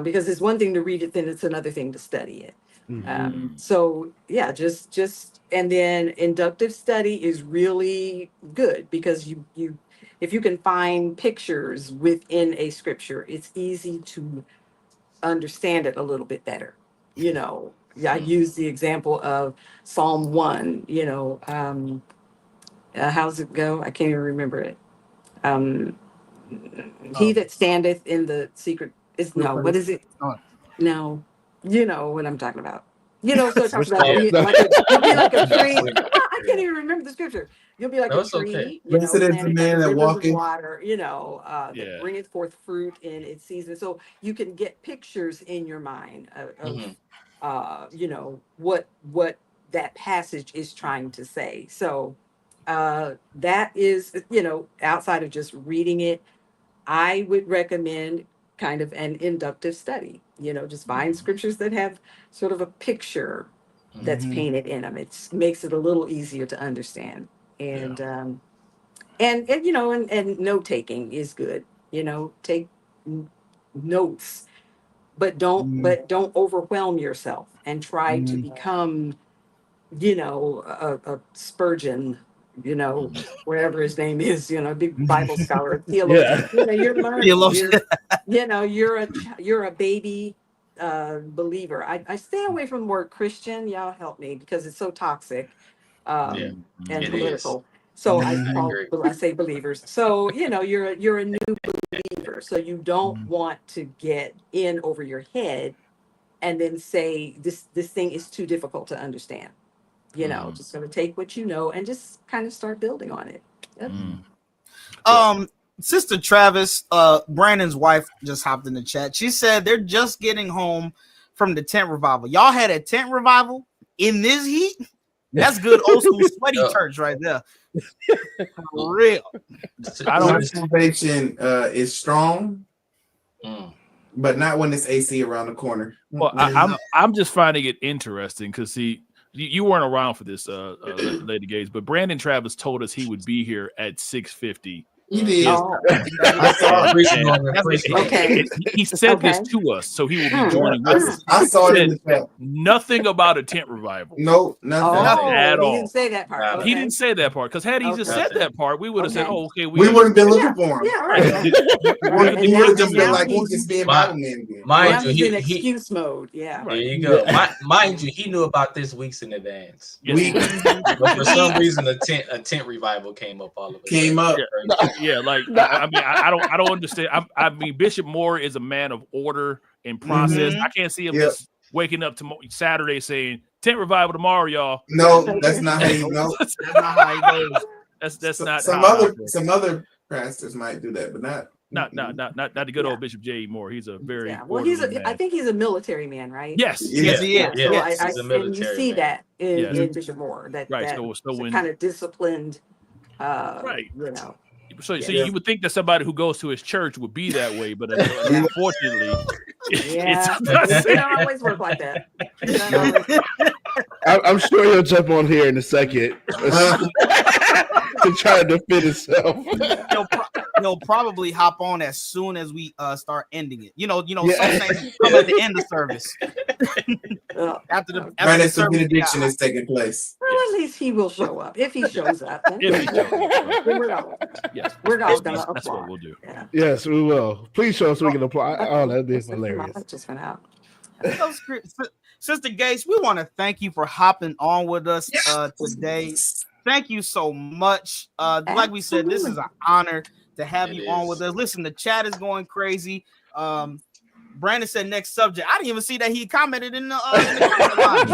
because it's one thing to read it, then it's another thing to study it. So yeah, just and then inductive study is really good because you if you can find pictures within a scripture, it's easy to understand it a little bit better. I use the example of Psalm 1, how's it go? I can't even remember it. He that standeth in the secret what is it? No, you know what I'm talking about. So it talks about you'll be like a tree. I can't even remember the scripture. You'll be like a tree, planted in man that walking water, that bringeth forth fruit in its season. So you can get pictures in your mind of what that passage is trying to say. So that is, outside of just reading it, I would recommend kind of an inductive study. Just find scriptures that have sort of a picture that's painted in them. It makes it a little easier to understand. And and note taking is good. take notes, but don't overwhelm yourself and try to become, a Spurgeon, wherever his name is, big Bible scholar, theologian. You're learning. You're a baby believer. I stay away from the word Christian. Y'all help me because it's so toxic and political. So I say believers. So you're a new believer. So you don't want to get in over your head and then say this thing is too difficult to understand. Just going to take what you know and just kind of start building on it. Yep. Sister Travis, Brandon's wife just hopped in the chat. She said they're just getting home from the tent revival. Y'all had a tent revival in this heat? That's good old school sweaty church right there. For real. My salvation is strong, but not when it's AC around the corner. Well, I'm just finding it interesting because you weren't around for this, Lady Gaze, but Brandon Travis told us he would be here at 6:50. He did. Okay. He said this to us, so he will be joining us. I saw it in the chat. Nothing about a tent revival. No, nothing at all. He didn't say that part. Okay. He didn't say that part because had he just said that part, we would have said, "Oh, okay." We would have been looking for him. Yeah, right. We would have just been like, "He's just being Bible man again." Mind He's in you, excuse mode. Yeah. There you go. Mind you, he knew about this weeks in advance. But for some reason, a tent revival came up all of a sudden. Came up. Yeah, like I mean, I don't understand. I mean, Bishop Moore is a man of order and process. I can't see him just waking up tomorrow Saturday saying tent revival tomorrow, y'all. No, that's not how you know. That's not how it goes. That's not some other pastors might do that, but not the good old Bishop J. Moore. He's a very well. I think he's a military man, right? Yes, he is. So and you see that in Bishop Moore that kind of disciplined. Right. So you would think that somebody who goes to his church would be that way, but unfortunately, it don't always work like that. I'm sure he'll jump on here in a second to try to defend himself. He'll probably hop on as soon as we start ending it. Some things come at the end of service. after the service, benediction is taking place. Well, at least he will show up. If he shows up, then we're going. Yes, we're going to applaud. That's what we'll do. Yeah. Yes, we will. Please show us so we can apply. Oh, that'd be hilarious. Just went out. Sister Gates, we want to thank you for hopping on with us today. Thank you so much. Like we said, this is an honor to have you on with us. Listen, the chat is going crazy. Brandon said next subject. I didn't even see that he commented in the comment line.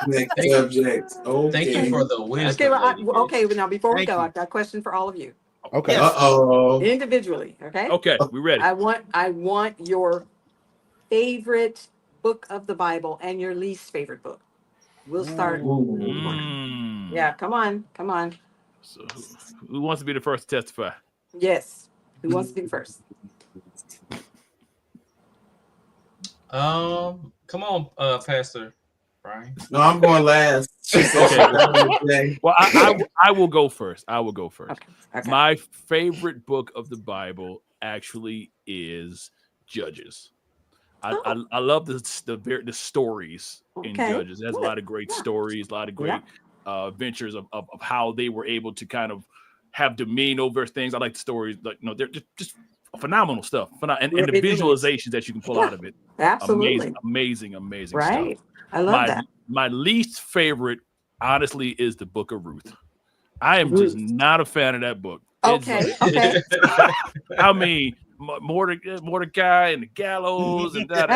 Next subject. Okay. Thank you for the wisdom. Okay, but now before we go, I've got a question for all of you. Okay. Individually. Okay. Okay, we ready. I want your favorite book of the Bible and your least favorite book. We'll start. Yeah, come on. So who wants to be the first to testify? Yes. Who wants to be first? Come on, Pastor Brian. No, I'm going last. Okay. Well, I will go first. Okay. My favorite book of the Bible actually is Judges. I love the stories in Judges. There's a lot of great stories, a lot of great ventures of how they were able to kind of have dominion over things. I like the stories, they're just phenomenal stuff, and the visualizations that you can pull out of it. Absolutely, amazing right? Stuff. I love that. My least favorite, honestly, is the Book of Ruth. I am just not a fan of that book. Okay. I mean, Mordecai and the gallows and that.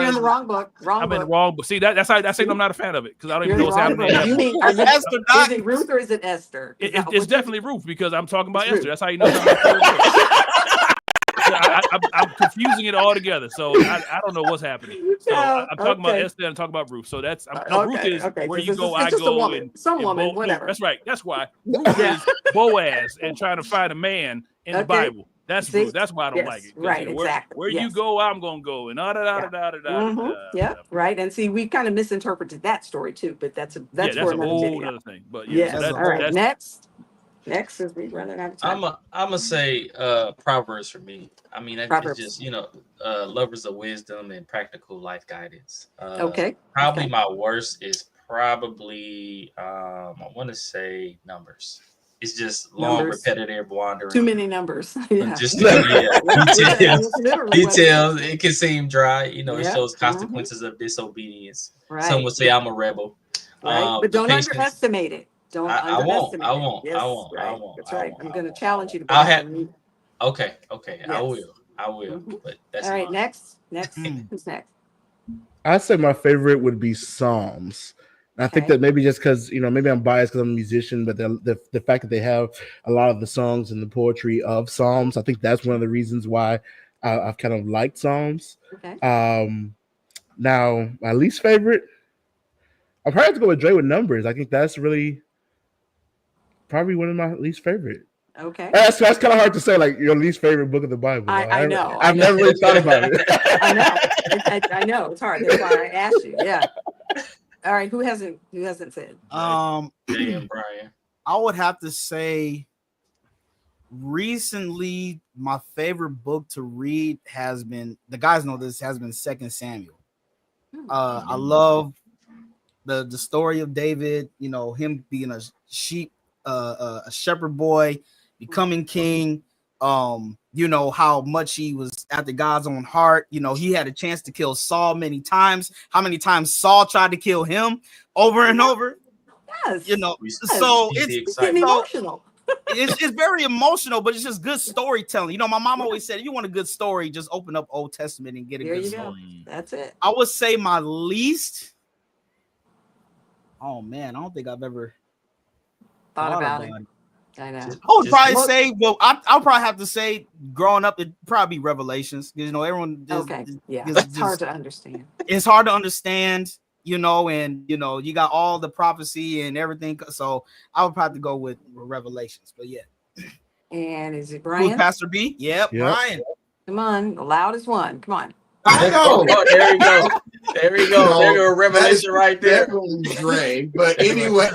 You're in the wrong book. I'm in the wrong book. See, that's how I'm not a fan of it because I don't even know what's happening. Is it Ruth or is it Esther? It's definitely Ruth because I'm talking about Esther. That's how you know. I'm confusing it all together, so I don't know what's happening. So I'm talking about Esther and I'm talking about Ruth. So that's Ruth is where you go, I go, and some woman, whatever. That's right. That's why Ruth is Boaz and trying to find a man in the Bible. That's Ruth. That's why I don't like it. Right, exactly. Where you go, I'm gonna go, and Yeah, right. And see, we kind of misinterpreted that story too, but that's a whole other thing. But all right. Next. Next, is we running out of time. I'm gonna say Proverbs for me. I mean, it's just lovers of wisdom and practical life guidance. Probably my worst is probably I want to say Numbers. It's just long, repetitive wandering. Too many numbers. Just details. It can seem dry. It shows consequences of disobedience. Right. Some would say I'm a rebel. Right. But don't underestimate it. Don't underestimate it. I won't. That's right. I'm going to challenge you to. Okay. Yes. I will. But that's all right. Next. Who's next? I'd say my favorite would be Psalms. I think that maybe just because, maybe I'm biased because I'm a musician, but the fact that they have a lot of the songs and the poetry of Psalms, I think that's one of the reasons why I've kind of liked Psalms. Okay. Now, my least favorite, I'll probably have to go with Dre with Numbers. I think that's really probably one of my least favorite. Okay. That's kind of hard to say, like your least favorite book of the Bible. I know. I've never really thought about it. I know. I know. It's hard. That's why I asked you. Yeah. All right, who hasn't said? Damn, Brian. I would have to say recently my favorite book to read has been, the guys know this, has been 2 Samuel. I love the story of David, him being a shepherd boy, becoming king. How much he was after God's own heart. He had a chance to kill Saul many times. How many times Saul tried to kill him over and over? Yes. So it's emotional. It's very emotional, but it's just good storytelling. My mom always said, if you want a good story, just open up Old Testament and get a good story. That's it. I would say my least. Oh man, I don't think I've ever thought about it. I know. I would probably say, I'll probably have to say, growing up, it'd probably be Revelations. Everyone. It's hard to understand. It's hard to understand, and you got all the prophecy and everything. So I would probably go with Revelations. But yeah. And is it Brian? Who's Pastor B? Yep, Brian. Come on, the loudest one. Come on. There we go. There we go. There you go. Revelation right there. Definitely Dre. But anyway.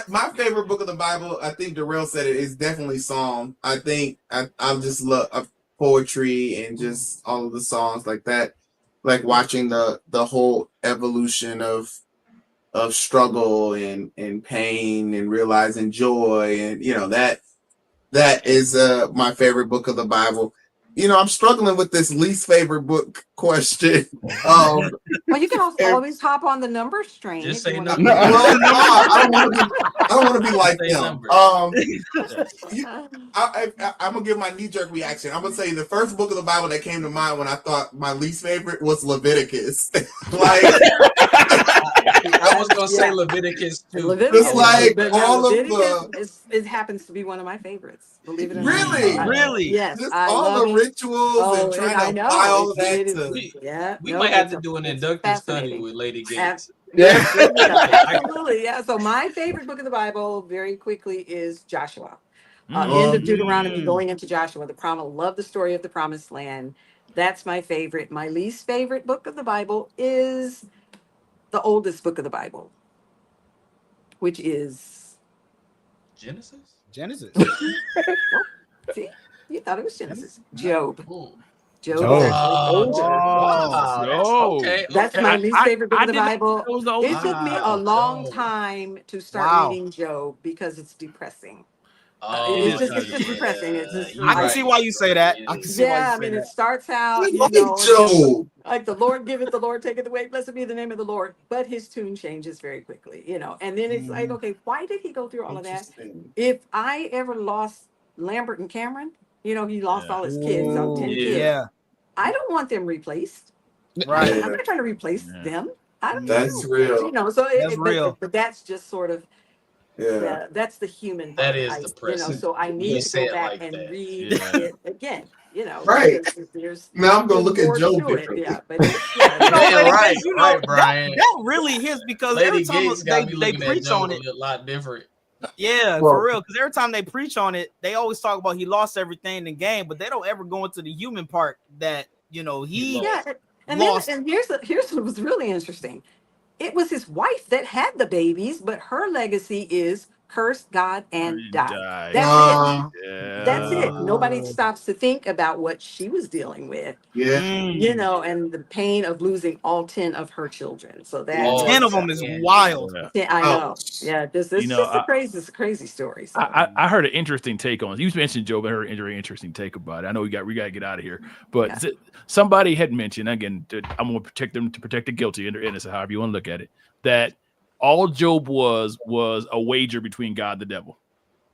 My favorite book of the Bible, I think Darrell said it, is definitely Psalm. I think I just love poetry and just all of the songs like that. Like watching the whole evolution of struggle and pain and realizing joy, and that is my favorite book of the Bible. I'm struggling with this least favorite book question. Well, you can also always hop on the numbers train. Just say no. I don't want to be like them. I'm gonna give my knee-jerk reaction. I'm gonna say the first book of the Bible that came to mind when I thought my least favorite was Leviticus. I was gonna say Leviticus too. It's like all of the. It happens to be one of my favorites. Believe it or not. Really? Yes. Just all the rituals and trying to apply all of that. We might have to do an inductive study with Lady Gates. Absolutely. Yeah. So my favorite book of the Bible, very quickly, is Joshua. End of Deuteronomy, going into Joshua. Love the story of the Promised Land. That's my favorite. My least favorite book of the Bible is the oldest book of the Bible, which is Genesis. See, you thought it was Genesis. Job. Job. Okay. That's my least favorite book of the Bible. It took me a long time to start reading Job because it's depressing. It's just depressing. I can see why you say that. It starts out, Job. like the Lord giveth, the Lord taketh away. Blessed be the name of the Lord. But his tune changes very quickly, And then it's like, okay, why did he go through all of that? If I ever lost Lambert and Cameron, he lost all his kids, 10 kids. Yeah. I don't want them replaced. Right. I'm not trying to replace them. That's real. So that's real. But that's just sort of. Yeah, that's the human. That is depressing. So I need to go back and read it again. Right. Now I'm gonna look at Job differently. Yeah, but right, Brian. That really hits because every time they preach on it, a lot different. Yeah, for real. Because every time they preach on it, they always talk about he lost everything in the game, but they don't ever go into the human part that he lost. And here's what was really interesting. It was his wife that had the babies, but her legacy is cursed God and died. Died. That's it. Yeah. That's it. Nobody stops to think about what she was dealing with, Yeah. you know, and the pain of losing all 10 of her children. So that 10 of them is wild. Yeah. I know. Ouch. Yeah, this is You know, just it's a crazy story. So. I heard an interesting take on it. You mentioned Job. I heard a very interesting take about it. I know we got to get out of here, but somebody had mentioned, again, I'm going to protect them, to protect the guilty and the innocent, however you want to look at it, that all Job was a wager between God and the devil.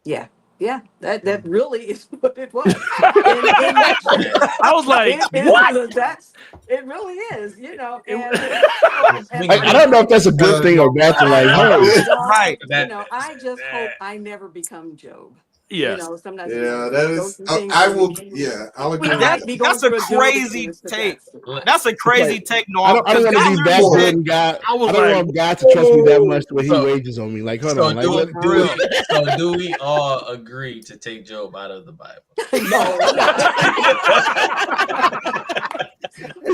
Yeah, that really is what it was. I was like, what? It really is, you know. And, I don't know if that's a good thing or bad thing. Like, Right. You know, I just hope I never become Job. Yes. You know, sometimes that is. I will. Yeah, I'll agree. That's a crazy take. That's a crazy take. No, I don't want to be that good and God. I don't want God to trust me that much the way He wages on me. Like, hold on. So do we all agree to take Job out of the Bible?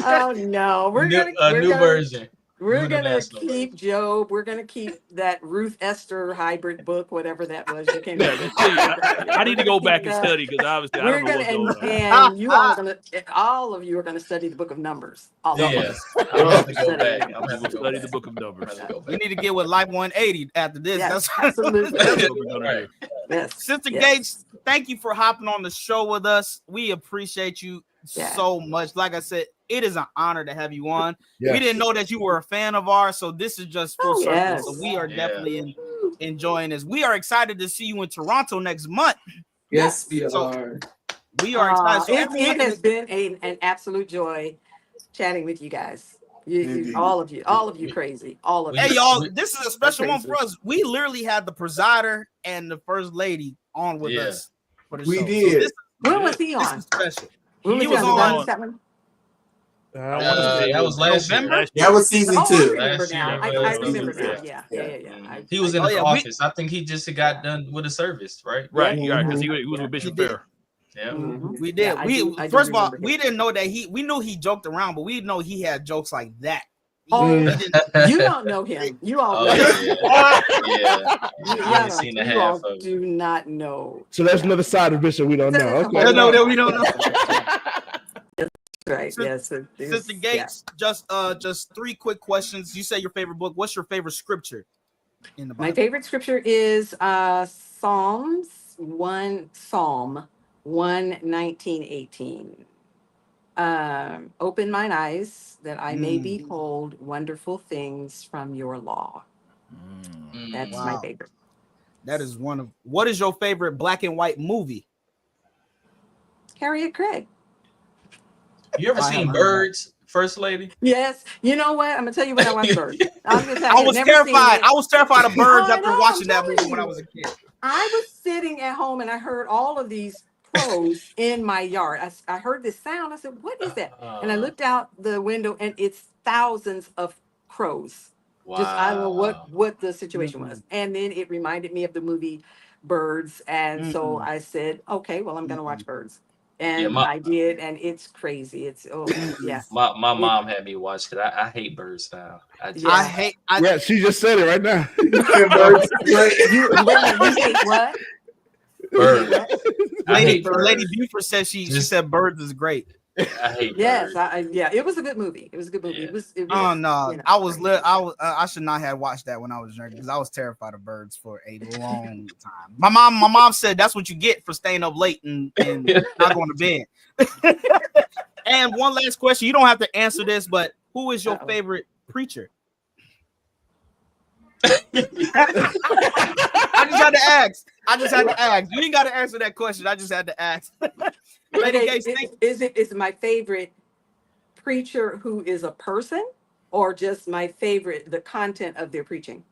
Oh no, we're new version. We're gonna keep Job. We're gonna keep that Ruth Esther hybrid book, whatever that was. You can't. I need to go back and study because obviously I don't know what's going on. And you all of you are gonna study the book of Numbers. Yes, I'm have to go back. I'm going to study the book of Numbers. We need to get with Life 180 after this. Yes, That's absolutely. Right. Yes. Sister Gates, thank you for hopping on the show with us. We appreciate you so much. Like I said, it is an honor to have you on. Yes. We didn't know that you were a fan of ours, so this is just full circle. Yes. So we are definitely enjoying this. We are excited to see you in Toronto next month. Yes, we are. We are excited. So it has been an absolute joy chatting with you guys. All of you crazy. All of you. Hey, y'all, this is a special one for us. We literally had the presider and the first lady on with us for the show. We did. So when was he on? This is special. He was on. That was last year. That was season 2. I remember now. Yeah. He was in the office. I think he just got done with a service, right? Right. Because he was with Bishop Fair. Yeah, we did. First of all, we didn't know that we knew he joked around, but we didn't know he had jokes like that. Oh, you don't know him. You all know. I seen the half of it. Do not know. So that's another side of Bishop we don't know. Okay. No, we don't know. Right. Yes. Sister Gates, just 3 quick questions. You say your favorite book. What's your favorite scripture in the Bible? My favorite scripture is Psalm 1:19-18. Open mine eyes that I may behold wonderful things from your law. That's my favorite. That is one of. What is your favorite black and white movie? Harriet Craig. You ever seen Birds, First Lady? Yes. You know what? I'm gonna tell you when I watched Birds. I was terrified. I was terrified of Birds after watching that movie when I was a kid. I was sitting at home and I heard all of these crows in my yard. I heard this sound. I said, "What is that?" And I looked out the window and it's thousands of crows. Wow. Just I don't know what the situation was. And then it reminded me of the movie Birds. And so I said, okay, well, I'm gonna watch Birds. And I did, and it's crazy. It's My mom had me watch it. I hate Birds now. I hate. She just said it right now. You hate what? Birds. Lady Buford said she said Birds is great. I hate Birds. It was a good movie. It was a good movie. Yeah. It was oh no, you know. I should not have watched that when I was younger because I was terrified of birds for a long time. My mom said that's what you get for staying up late and not going to bed. And one last question, you don't have to answer this, but who is your favorite preacher? I just had to ask. You ain't got to answer that question. I just had to ask. Is my favorite preacher who is a person, or just my favorite the content of their preaching?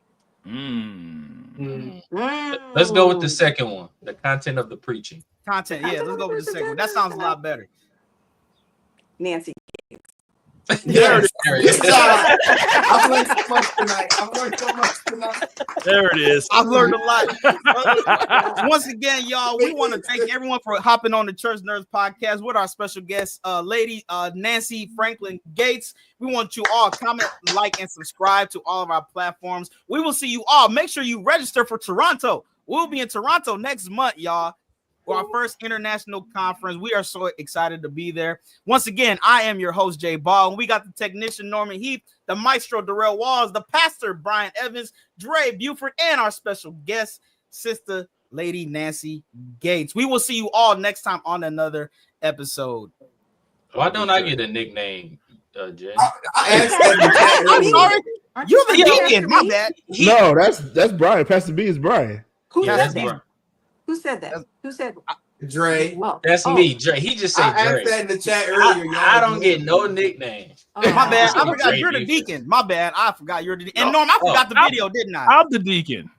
Let's go with the second one. The content of the preaching. Let's go with the second one. That sounds a lot better. Nancy. There it is. I've learned so much tonight. There it is. I've learned a lot. Once again, y'all, we want to thank everyone for hopping on the Church Nerds podcast with our special guest, Lady Nancy Franklin Gates. We want you all comment, like, and subscribe to all of our platforms. We will see you all. Make sure you register for Toronto We'll be in Toronto next month, y'all, for our first international conference. We are so excited to be there. Once again, I am your host, Jay Ball, and we got the technician, Norman Heath, the maestro, Darrell Walls, the pastor, Brian Evans, Dre Buford, and our special guest, Sister Lady Nancy Gates. We will see you all next time on another episode. Why don't I get a nickname, Jay? I asked that. I'm sorry. You're the deacon. My bad. No, that's Brian. Pastor B is Brian. Who Yeah, said that's that? Who said that? Who said? Dre. Well, That's me, Dre. He just said I Dre. asked that in the chat earlier. I don't get no nickname. My bad. I Oh. forgot you're the deacon. My bad. I forgot you're the deacon. And Norm, I forgot the video, didn't I? I'm the deacon.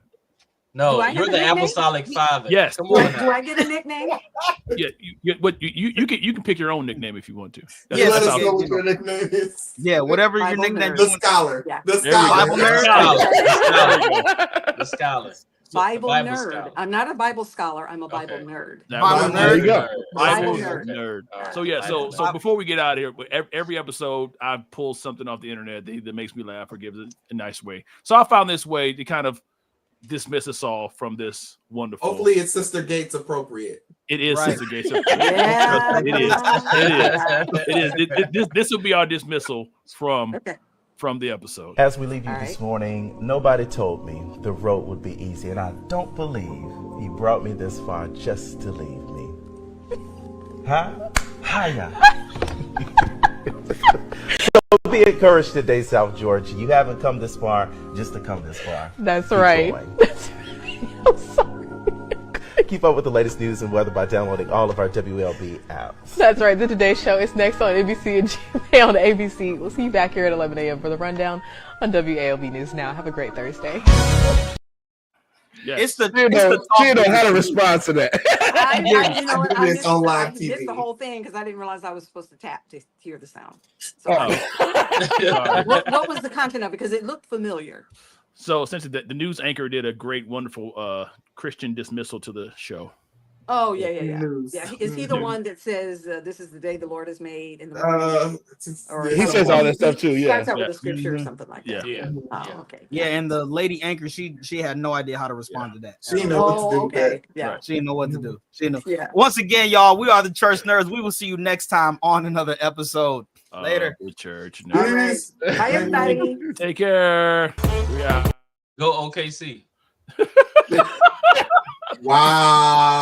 No, Do I have you're a the nickname? apostolic father. Yes. Come Do on I, now. do I get a nickname? Yeah, you can pick your own nickname if you want to. Yeah, Let that's us how- know what your nickname is. Yeah, whatever your Bible nickname nerd. The you want. scholar. Yeah. The There we scholar. Bible nerd. The scholar. Bible Bible nerd. scholar. I'm not a Bible scholar. I'm a Bible Okay. nerd. Bible There you nerd. go. Bible Bible nerd. nerd. All right. So yeah, so Bible- before we get out of here, every episode I pull something off the internet that makes me laugh or gives it a nice way. So I found this way to kind of dismiss us all from this wonderful. Hopefully, it's Sister Gates appropriate. It is Right. Sister Gates. Yeah. It is. This will be our dismissal from Okay. the episode. As we leave you All this right. morning, nobody told me the road would be easy, and I don't believe he brought me this far just to leave me. Huh? Hiya. So be encouraged today, South Georgia. You haven't come this far just to come this far. That's Keep right. going. I'm sorry. Keep up with the latest news and weather by downloading all of our WLB apps. That's right. The Today Show is next on NBC and GMA on ABC. We'll see you back here at 11 a.m. for the rundown on WALB News Now. Have a great Thursday. Yes. It's the Gino had a response to that. You know what? I did this on live I missed the TV. whole thing because I didn't realize I was supposed to tap to hear the sound. So, Sorry. what was the content of it? Because it looked familiar. So essentially, the news anchor did a great, wonderful Christian dismissal to the show. Oh yeah. News. Yeah, is he the News. one that says this is the day the Lord has made? And Or He says all that stuff too. Yeah. starts out with Yeah. a scripture or Mhm. something like Yeah. that. Yeah. Oh, okay. Yeah, and the lady anchor, she had no idea how to respond to that. She didn't know what to do Oh, with that. okay. Yeah. Right. She didn't know what to do. She didn't know. Yeah. Once again, y'all, we are the Church Nerds. We will see you next time on another episode. Later. The church. All right. Peace. Bye, everybody. Take care. We out. Go OKC. Wow.